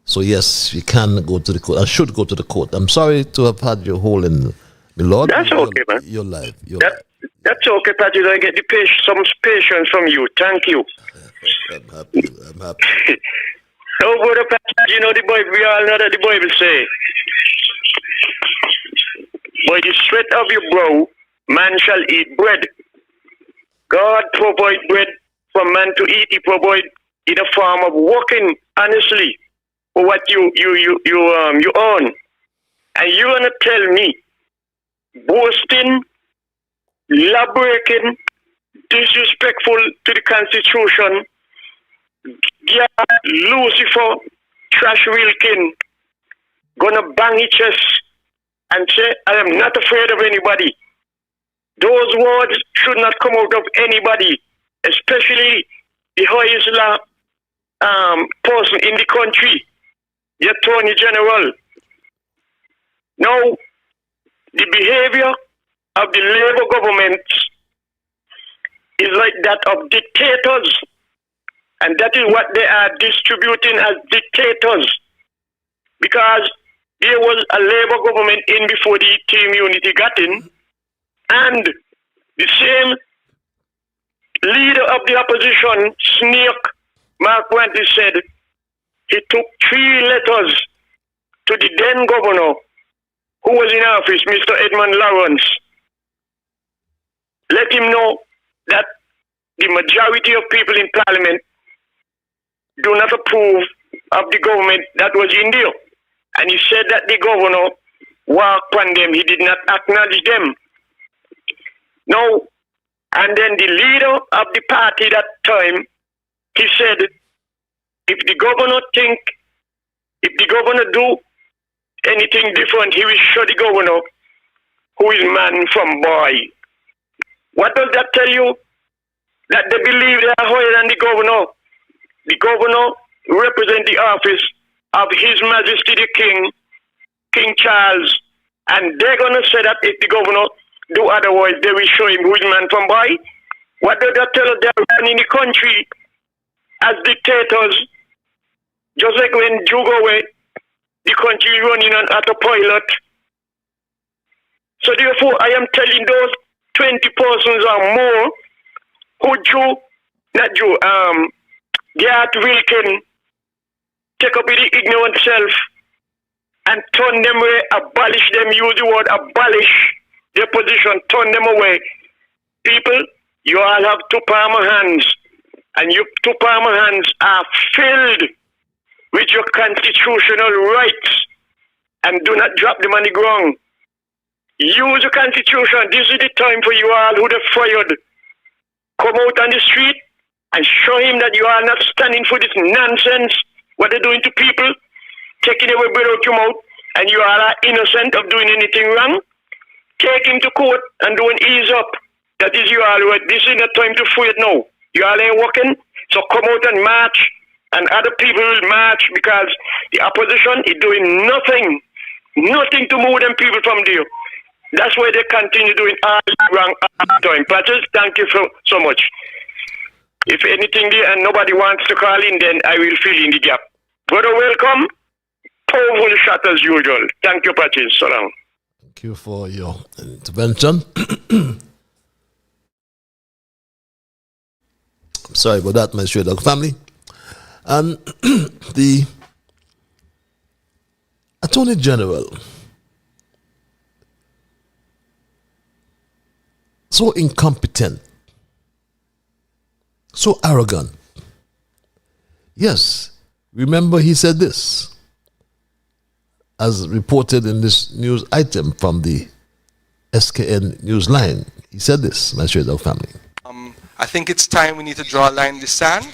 So yes, we can go to the court. I should go to the court. I'm sorry to have had you hole in, my lord. That's okay, man. You're live. That's okay, Patrick. I get some patience from you. Thank you. I'm happy. So, brother Patrick, you know the Bible. We all know that the Bible say, "By the sweat of your brow, man shall eat bread." God provide bread for man to eat. He provide in a form of working honestly for what you own. And you're gonna tell me boasting, law breaking, disrespectful to the Constitution, Lucifer, Trash Wilkin, gonna bang his chest and say, "I am not afraid of anybody." Those words should not come out of anybody, especially the highest law person in the country, the Attorney General. Now, the behavior of the Labour government is like that of dictators, and that is what they are distributing as dictators, because there was a Labour government in before the Team Unity got in, and the same leader of the opposition, Snake, Mark Wanty, said he took 3 letters to the then governor who was in office, Mr. Edmund Lawrence. Let him know that the majority of people in Parliament do not approve of the government that was in there. And he said that the governor walked on them. He did not acknowledge them. No. And then the leader of the party that time, he said, if the governor do anything different, he will show the governor who is man from boy. What does that tell you? That they believe they are higher than the governor. The governor represents the office of His Majesty the King, King Charles, and they're gonna say that if the governor do otherwise, they will show him which man from boy. What does that tell us? They're running the country as dictators, just like when Jew go away, the country is running on autopilot. So therefore, I am telling those 20 persons or more who Gert Wilkin take up with the ignorant self and turn them away, abolish them, use the word abolish their position, turn them away. People, you all have two palm hands, and your two palm hands are filled with your constitutional rights, and do not drop them on the ground. Use the Constitution. This is the time for you all who have fired. Come out on the street and show him that you are not standing for this nonsense, what they're doing to people, taking away bread out your mouth, and you all are innocent of doing anything wrong. Take him to court and don't ease up. That is you all right. This is not time to fight now. You all ain't working, so come out and march, and other people will march because the opposition is doing nothing to move them people from there. That's why they continue doing all wrong all the time. Patches, thank you so much. If anything there and nobody wants to call in, then I will fill in the gap. Brother, welcome. Powerful shot as usual. Thank you, Patches. So long. Thank you for your intervention. I'm sorry about that, my Stray Dog family. And the Attorney General, so incompetent, so arrogant. Yes, remember he said this, as reported in this news item from the SKN Newsline. He said this, my Stray Dog family. I think it's time we need to draw a line in the sand,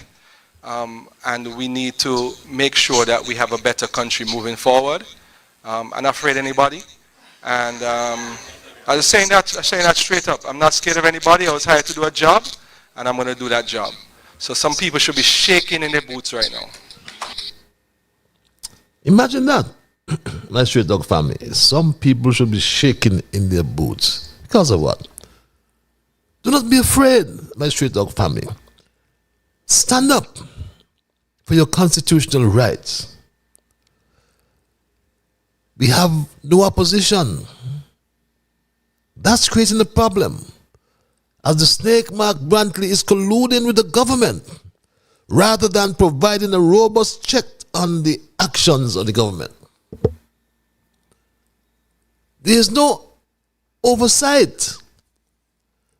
and we need to make sure that we have a better country moving forward. I'm not afraid of anybody, and I was saying that straight up. I'm not scared of anybody. I was hired to do a job, and I'm going to do that job. So some people should be shaking in their boots right now. Imagine that, my Stray Dog family. Some people should be shaking in their boots. Because of what? Do not be afraid, my Stray Dog family. Stand up for your constitutional rights. We have no opposition. That's creating a problem, as the snake Mark Brantley is colluding with the government rather than providing a robust check on the actions of the government. There is no oversight.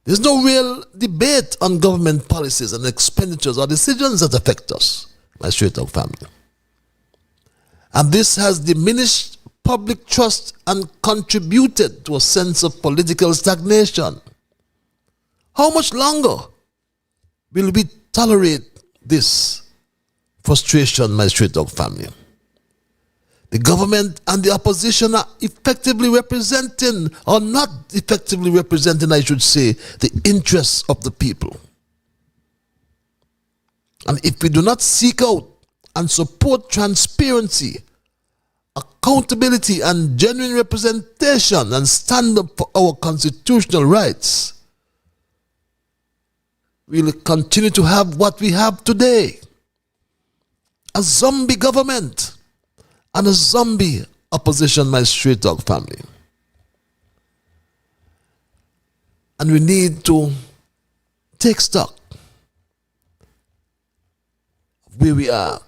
There's no real debate on government policies and expenditures or decisions that affect us, my Stray Dog family. And this has diminished public trust and contributed to a sense of political stagnation. How much longer will we tolerate this frustration, my Stray Dog family? The government and the opposition are effectively representing, or not effectively representing, I should say, the interests of the people. And if we do not seek out and support transparency, accountability, and genuine representation, and stand up for our constitutional rights, we will continue to have what we have today: a zombie government and a zombie opposition, my Stray Dog family. And we need to take stock of where we are.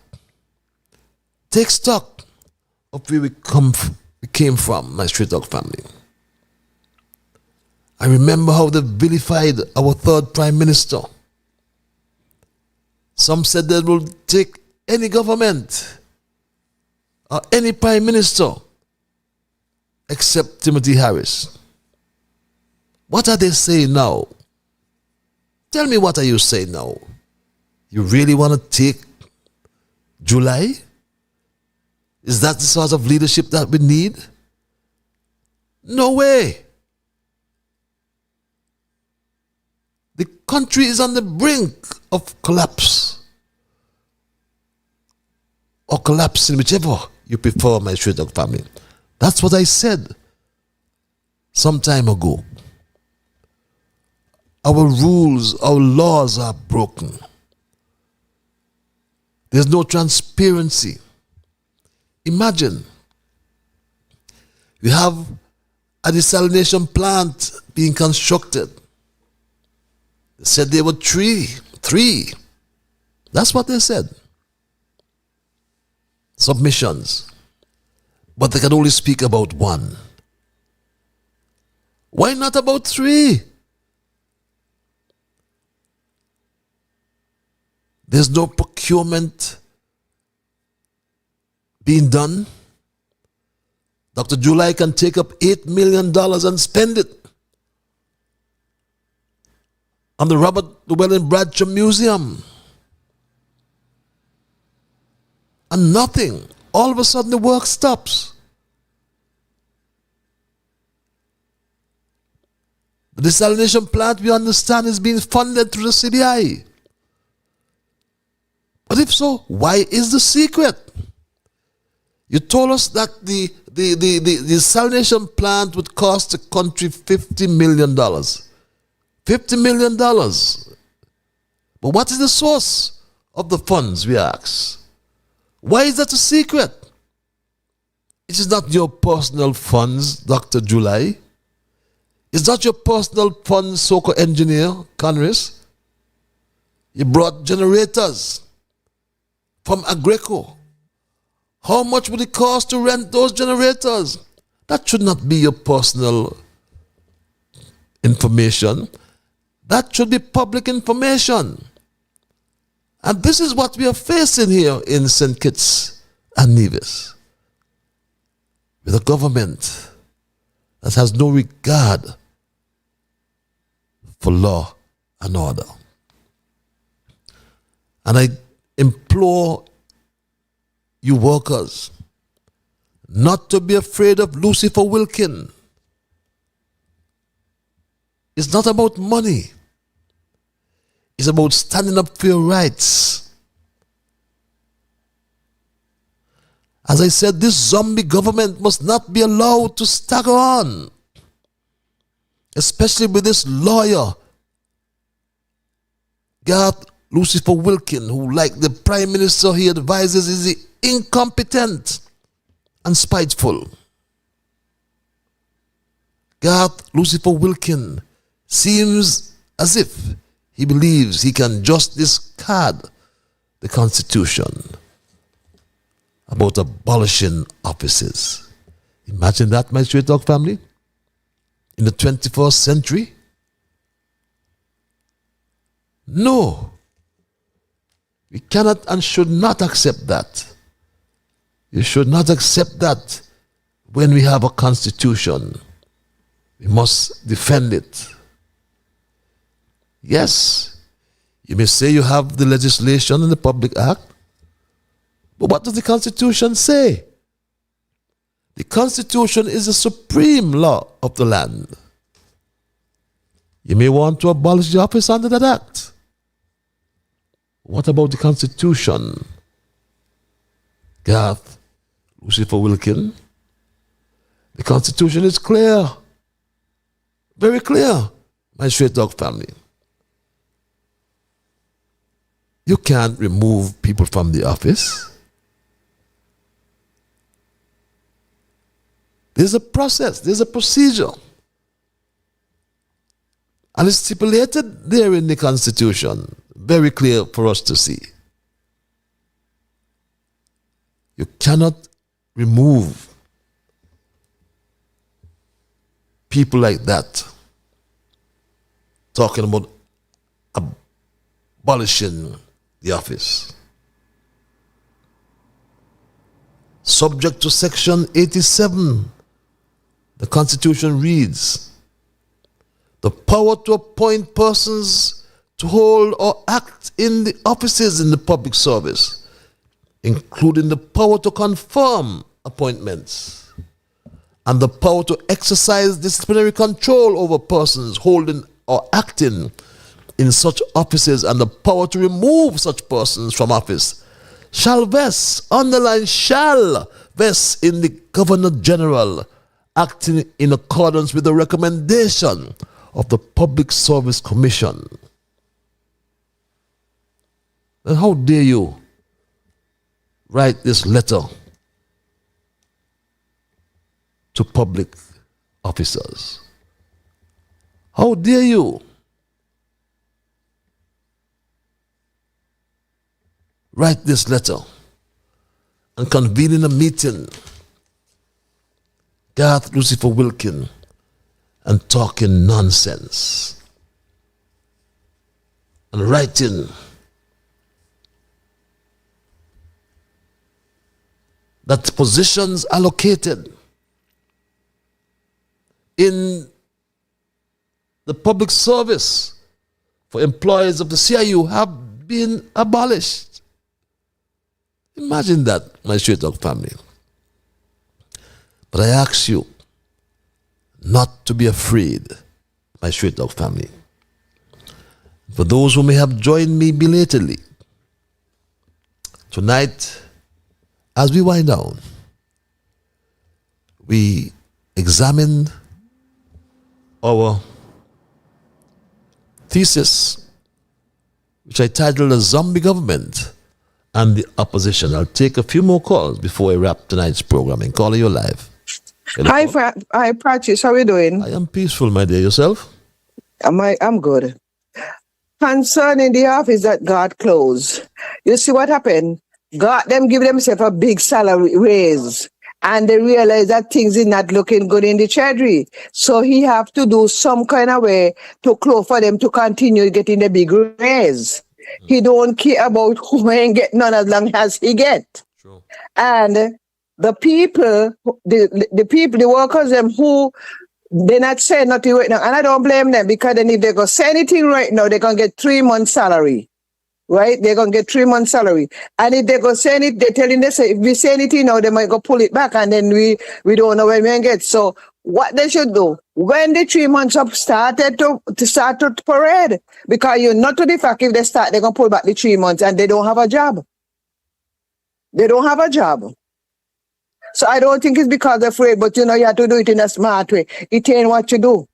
Take stock of where we came from, my Stray Dog family. I remember how they vilified our third Prime Minister. Some said they will take any government or any Prime Minister except Timothy Harris. What are they saying now? Tell me, what are you saying now? You really want to take July? Is that the sort of leadership that we need? No way. country is on the brink of collapse. Or collapsing, whichever you prefer, my straight dog family. That's what I said some time ago. Our rules, our laws are broken. There's no transparency. Imagine, we have a desalination plant being constructed. They said there were three. That's what they said. Submissions. But they can only speak about one. Why not about 3? There's no procurement being done. Dr. July can take up $8 million and spend it on the Robert Llewellyn Bradshaw Museum. And nothing. All of a sudden the work stops. The desalination plant, we understand, is being funded through the CBI. But if so, why is the secret? You told us that the desalination plant would cost the country $50 million. $50 million. But what is the source of the funds, we ask? Why is that a secret? It is not your personal funds, Dr. July. It's not your personal funds, so-called engineer, Conris. You brought generators from Agreco. How much would it cost to rent those generators? That should not be your personal information. That should be public information. And this is what we are facing here in St. Kitts and Nevis. With a government that has no regard for law and order. And I implore you workers not to be afraid of Lucifer Wilkin. It's not about money. It's about standing up for your rights. As I said, this zombie government must not be allowed to stagger on. Especially with this lawyer, Garth Lucifer Wilkin, who, like the Prime Minister he advises, is incompetent and spiteful. Garth Lucifer Wilkin seems as if he believes he can just discard the Constitution about abolishing offices. Imagine that, my straight dog family. In the 21st century? No. We cannot and should not accept that. You should not accept that when we have a constitution. We must defend it. Yes, you may say you have the legislation and the Public Act, but what does the Constitution say? The Constitution is the supreme law of the land. You may want to abolish the office under that act. What about the Constitution? Garth Lucifer Wilkin? The Constitution is clear. Very clear, my straight dog family. You can't remove people from the office. There's a process, there's a procedure. And it's stipulated there in the Constitution. Very clear for us to see. You cannot remove people like that talking about abolishing the office. Subject to Section 87, the Constitution reads, the power to appoint persons to hold or act in the offices in the public service, including the power to confirm appointments and the power to exercise disciplinary control over persons holding or acting in such offices and the power to remove such persons from office shall vest, underline shall vest in the Governor General, acting in accordance with the recommendation of the Public Service Commission. And how dare you write this letter to public officers? How dare you write this letter and convene in a meeting, Garth Lucifer Wilkin, and talking nonsense and writing that positions allocated in the public service for employees of the CIU have been abolished. Imagine that, my Straight Dog family. But I ask you not to be afraid, my Straight Dog family. For those who may have joined me belatedly, tonight, as we wind down, we examine our thesis, which I titled A Zombie Government and the Opposition. I'll take a few more calls before I wrap tonight's programming. Caller, you're live. Hello, Hi, Practice. How are you doing? I am peaceful, my dear. Yourself? I'm good. Concerning the office that got closed, you see what happened? Them give themselves a big salary raise, and they realize that things is not looking good in the treasury. So he have to do some kind of way to close for them to continue getting the big raise. He don't care about who ain't get none as long as he get. True. And the people, the workers, them who they're not saying nothing right now, and I don't blame them, because then if they go say anything right now, they're gonna get 3 months salary. Right? They're gonna get 3 months salary. And if they go say anything, they're telling us if we say anything now, they might go pull it back, and then we don't know when we get. So what they should do, when the 3 months up started to start to parade, because you know to the fact if they start, they're gonna pull back the 3 months and they don't have a job. They don't have a job. So I don't think it's because they're afraid, but you know, you have to do it in a smart way. It ain't what you do.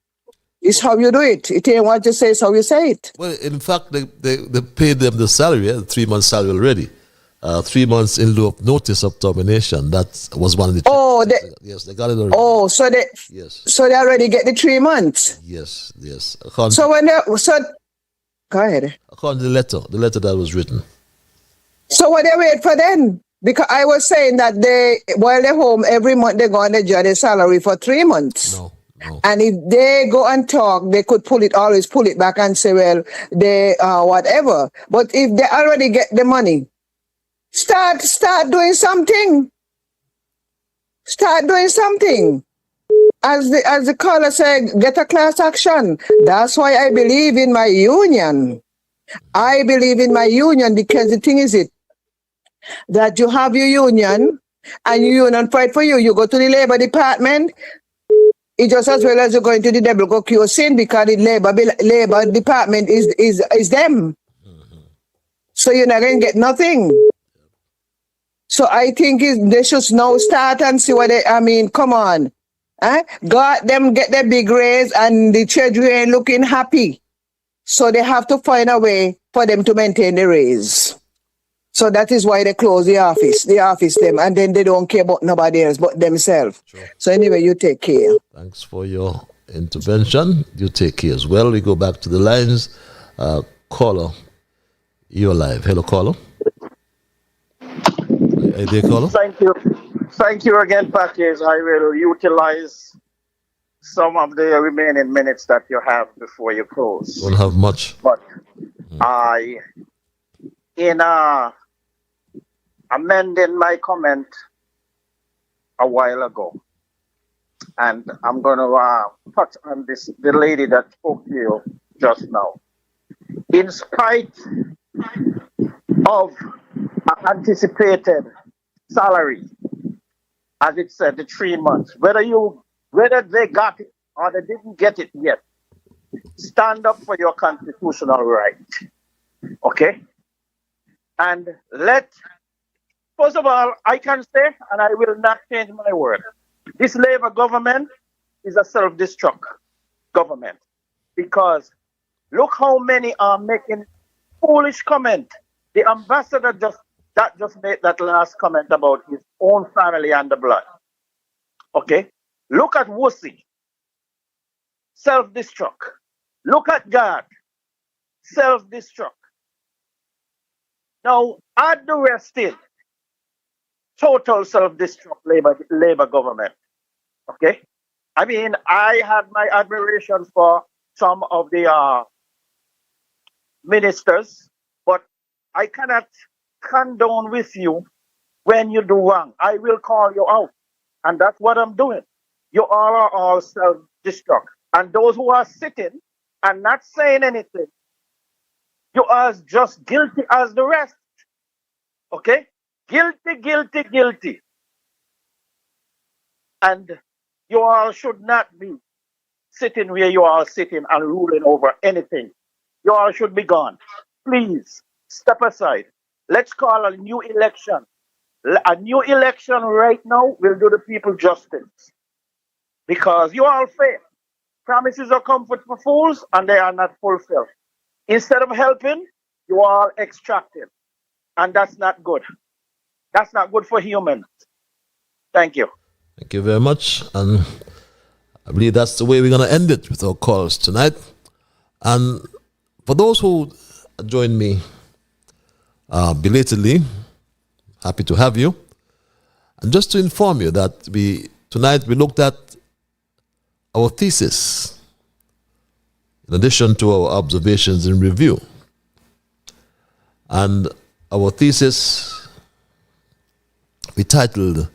It's how you do it. It ain't what you say, it's how you say it. Well, in fact, they paid them the salary, 3 months salary already. 3 months in lieu of notice of termination. That was one of the... yes, they got it already. Oh, so they... Yes. So they already get the 3 months? Yes. So when they... So... Go ahead. According to the letter that was written. So what they wait for then? Because I was saying that while they're home, every month they go and they draw their salary for 3 months. No. And if they go and talk, they could always pull it back and say, well, they whatever. But if they already get the money, start doing something. Start doing something. As the caller said, get a class action. That's why I believe in my union. I believe in my union because the thing is that you have your union and your union fight for you. You go to the labor department. It's just as well as you're going to the devil go cure sin, because the labor department is them. Mm-hmm. So you're not going to get nothing. So I think they should now start and see what come on. God, them get their big raise and the treasury ain't looking happy. So they have to find a way for them to maintain the raise. So that is why they close the office them, and then they don't care about nobody else but themselves. Sure. So anyway, you take care. Thanks for your intervention. You take care as well. We go back to the lines. Caller, you're live. Hello, caller. Hey there, caller. Thank you again, Packers. I will utilize some of the remaining minutes that you have before you close. Don't have much. But in amending my comment a while ago, and I'm going to touch on the lady that spoke to you just now. In spite of an anticipated salary, as it said, the 3 months, whether they got it or they didn't get it yet, stand up for your constitutional right. Okay? And first of all, I can say, and I will not change my word, this Labour government is a self-destruct government. Because look how many are making foolish comment. The ambassador just made that last comment about his own family and the blood. Okay? Look at Wussy, self-destruct. Look at God, self-destruct. Now, add the rest in, total self-destruct Labour government. Okay? I mean, I had my admiration for some of the ministers, but I cannot condone with you when you do wrong. I will call you out. And that's what I'm doing. You all are all self-destruct. And those who are sitting and not saying anything, you are just guilty as the rest. Okay? Guilty, guilty, guilty. And you all should not be sitting where you are sitting and ruling over anything. You all should be gone. Please, step aside. Let's call a new election. A new election right now will do the people justice. Because you all fail. Promises are comfort for fools and they are not fulfilled. Instead of helping, you are extracting. And that's not good. That's not good for humans. Thank you. Thank you very much. And I believe that's the way we're going to end it with our calls tonight. And for those who joined me belatedly, happy to have you. And just to inform you that tonight we looked at our thesis in addition to our observations and review. And our thesis we titled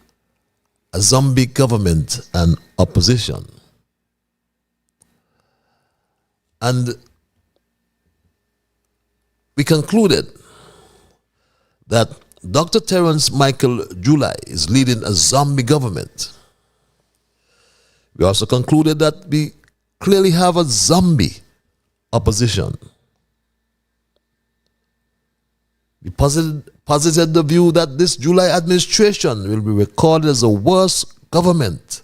A Zombie Government and Opposition. And we concluded that Dr. Terence Michael July is leading a zombie government. We also concluded that we clearly have a zombie opposition. We posited the view that this July administration will be recorded as the worst government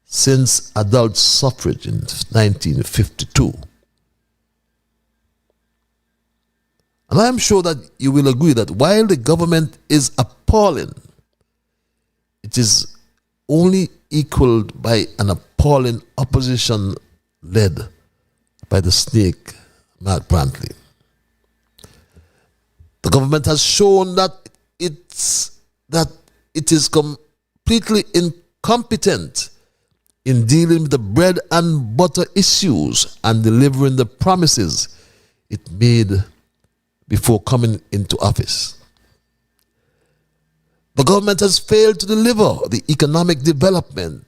since adult suffrage in 1952. And I am sure that you will agree that while the government is appalling, it is only equaled by an appalling opposition led by the snake, Matt Brantley. The government has shown that it is completely incompetent in dealing with the bread and butter issues and delivering the promises it made before coming into office. The government has failed to deliver the economic development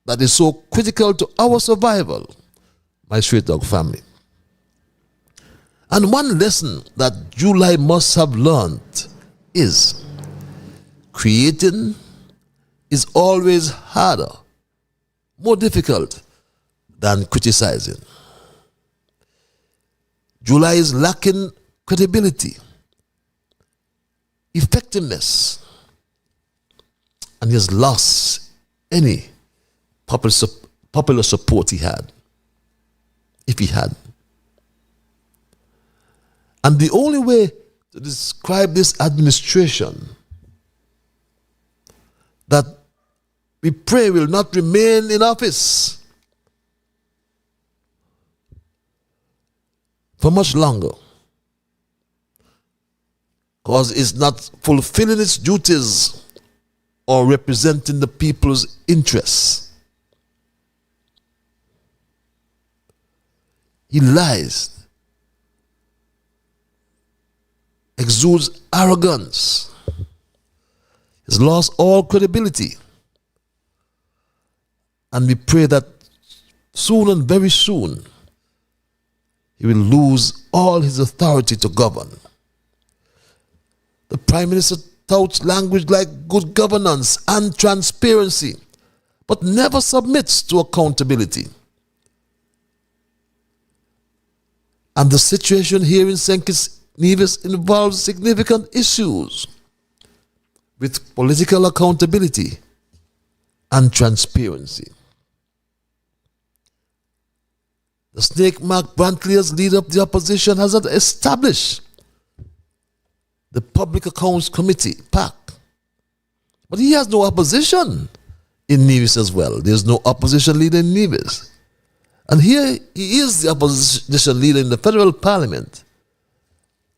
that is so critical to our survival, my straight dog family. And one lesson that July must have learned is creating is always harder, more difficult than criticizing. July is lacking credibility, effectiveness, and he has lost any popular support he had, if he had. And the only way to describe this administration that we pray will not remain in office for much longer, because it's not fulfilling its duties or representing the people's interests. He lies, exudes arrogance, has lost all credibility. And we pray that soon and very soon he will lose all his authority to govern. The Prime Minister touts language like good governance and transparency, but never submits to accountability. And the situation here in St. Kitts Nevis involves significant issues with political accountability and transparency. The Snake Mark Brantley, as leader of the opposition, has established the Public Accounts Committee, PAC. But he has no opposition in Nevis as well. There's no opposition leader in Nevis. And here he is the opposition leader in the federal parliament.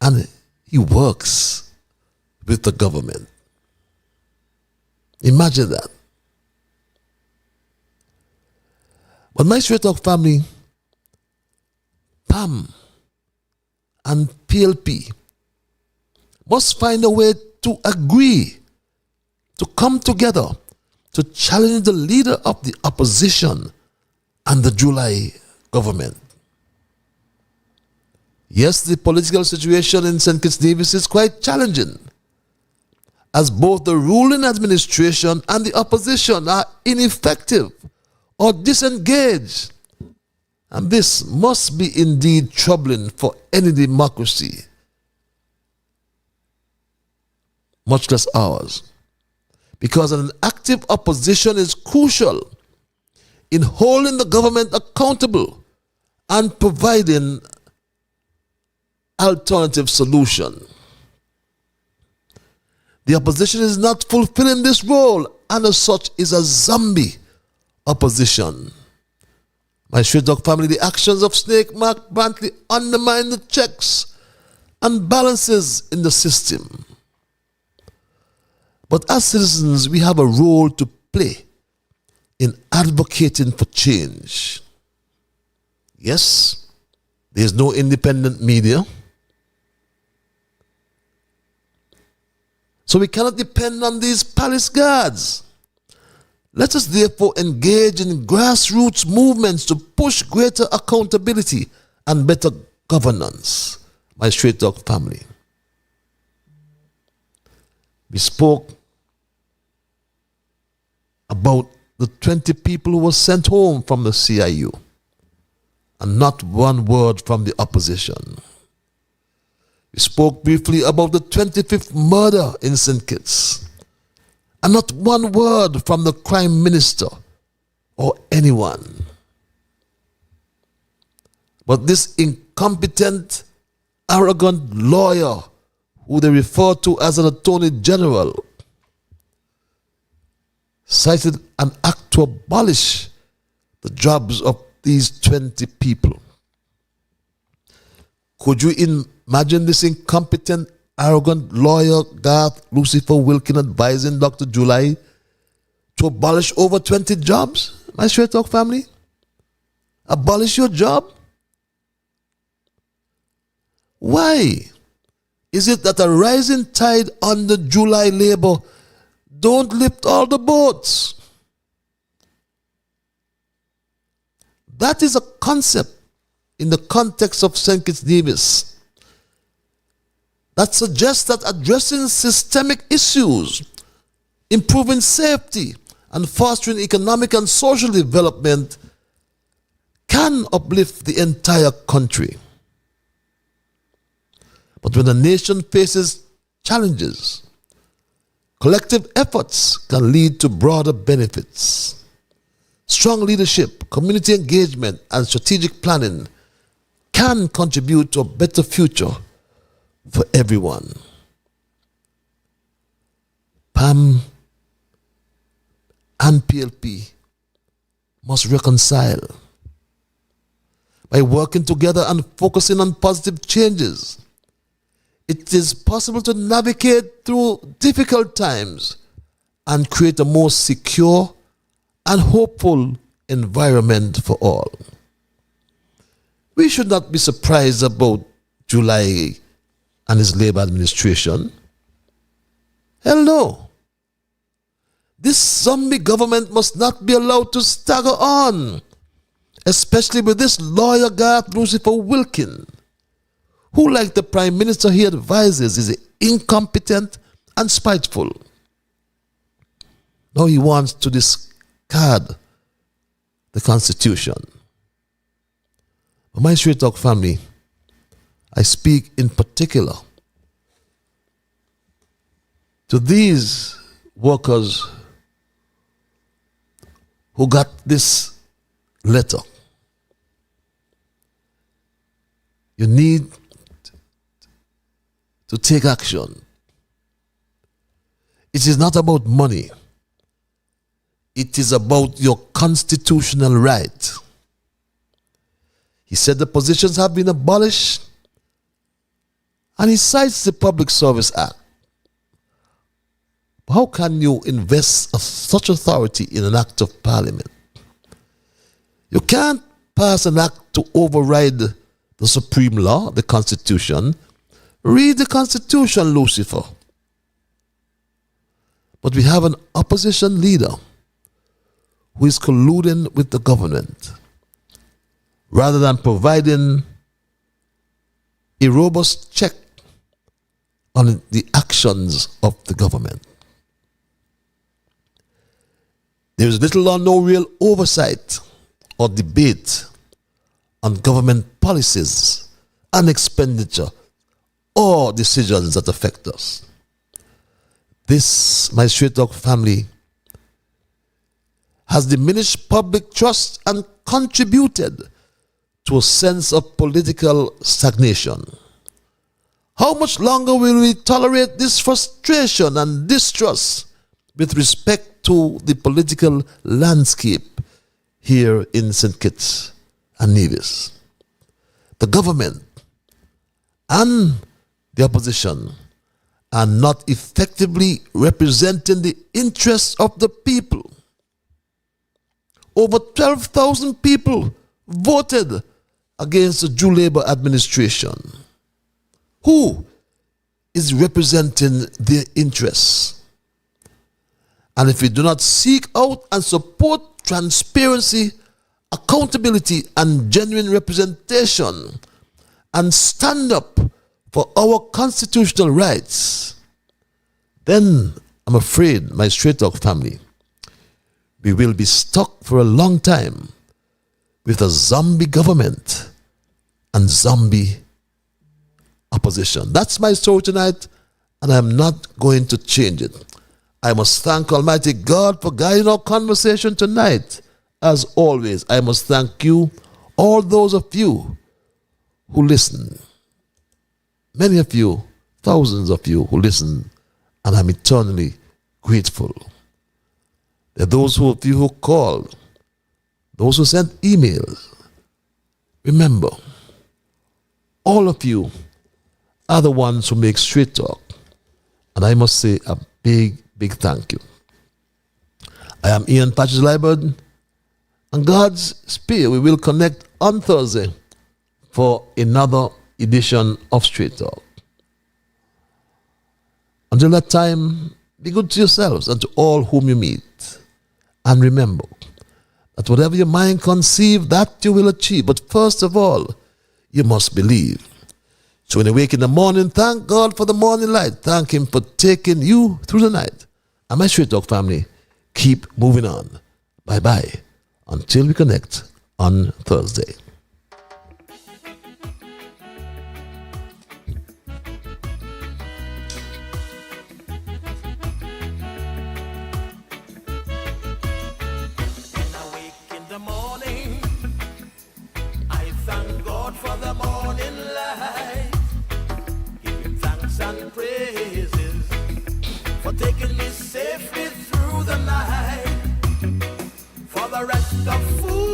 And he works with the government. Imagine that. But my Straight Talk family, PAM and PLP must find a way to agree, to come together, to challenge the leader of the opposition and the July government. Yes, the political situation in St. Kitts Nevis is quite challenging, as both the ruling administration and the opposition are ineffective or disengaged. And this must be indeed troubling for any democracy, much less ours, because an active opposition is crucial in holding the government accountable and providing alternative solution. The opposition is not fulfilling this role, and as such is a zombie opposition. My Straight Talk family, the actions of Snake Mark Brantley undermine the checks and balances in the system. But as citizens, we have a role to play in advocating for change. Yes, there is no independent media, so we cannot depend on these palace guards. Let us therefore engage in grassroots movements to push greater accountability and better governance. My Straight Talk family. We spoke about the 20 people who were sent home from the CIU, and not one word from the opposition. We spoke briefly about the 25th murder in St. Kitts, and not one word from the Prime Minister or anyone. But this incompetent, arrogant lawyer, who they refer to as an Attorney General, cited an act to abolish the jobs of these 20 people. Could you imagine this incompetent, arrogant lawyer, Garth Lucifer Wilkin, advising Dr. July to abolish over 20 jobs? My Straight Talk family? Abolish your job? Why is it that a rising tide under July labor don't lift all the boats? That is a concept in the context of St. Kitts Nevis that suggests that addressing systemic issues, improving safety, and fostering economic and social development can uplift the entire country. But when a nation faces challenges, collective efforts can lead to broader benefits. Strong leadership, community engagement, and strategic planning can contribute to a better future for everyone. PAM and PLP must reconcile by working together and focusing on positive changes. It is possible to navigate through difficult times and create a more secure and hopeful environment for all. We should not be surprised about July and his Labour administration. Hell no. This zombie government must not be allowed to stagger on, especially with this lawyer Garth Lucifer Wilkin, who, like the Prime Minister he advises, is incompetent and spiteful. Now he wants to discard the Constitution. But my Straight Talk family, I speak in particular to these workers who got this letter. You need to take action. It is not about money. It is about your constitutional right. He said the positions have been abolished, and he cites the Public Service Act. How can you invest such authority in an act of parliament? You can't pass an act to override the supreme law, the Constitution. Read the Constitution, Lucifer. But we have an opposition leader who is colluding with the government rather than providing a robust check on the actions of the government. There is little or no real oversight or debate on government policies and expenditure or decisions that affect us. This, my Straight Talk family, has diminished public trust and contributed to a sense of political stagnation. How much longer will we tolerate this frustration and distrust with respect to the political landscape here in St. Kitts and Nevis? The government and the opposition are not effectively representing the interests of the people. Over 12,000 people voted against the Jew Labour administration. Who is representing their interests? And if we do not seek out and support transparency, accountability, and genuine representation, and stand up for our constitutional rights, then I'm afraid, my Straight Talk family, we will be stuck for a long time with a zombie government and zombie opposition. That's my story tonight, and I'm not going to change it. I must thank Almighty God for guiding our conversation tonight. As always, I must thank you, all those of you who listen. Many of you, thousands of you who listen, and I'm eternally grateful. There are those of you who called, those who sent emails. Remember, all of you are the ones who make Straight Talk. And I must say a big, big thank you. I am Ian Patches Liburd, and God's Spear, we will connect on Thursday for another edition of Straight Talk. Until that time, be good to yourselves and to all whom you meet. And remember that whatever your mind conceive, that you will achieve. But first of all, you must believe. So when you wake in the morning, thank God for the morning light. Thank Him for taking you through the night. And my Straight Talk family, keep moving on. Bye-bye. Until we connect on Thursday. Taking me safely through the night. For the rest of food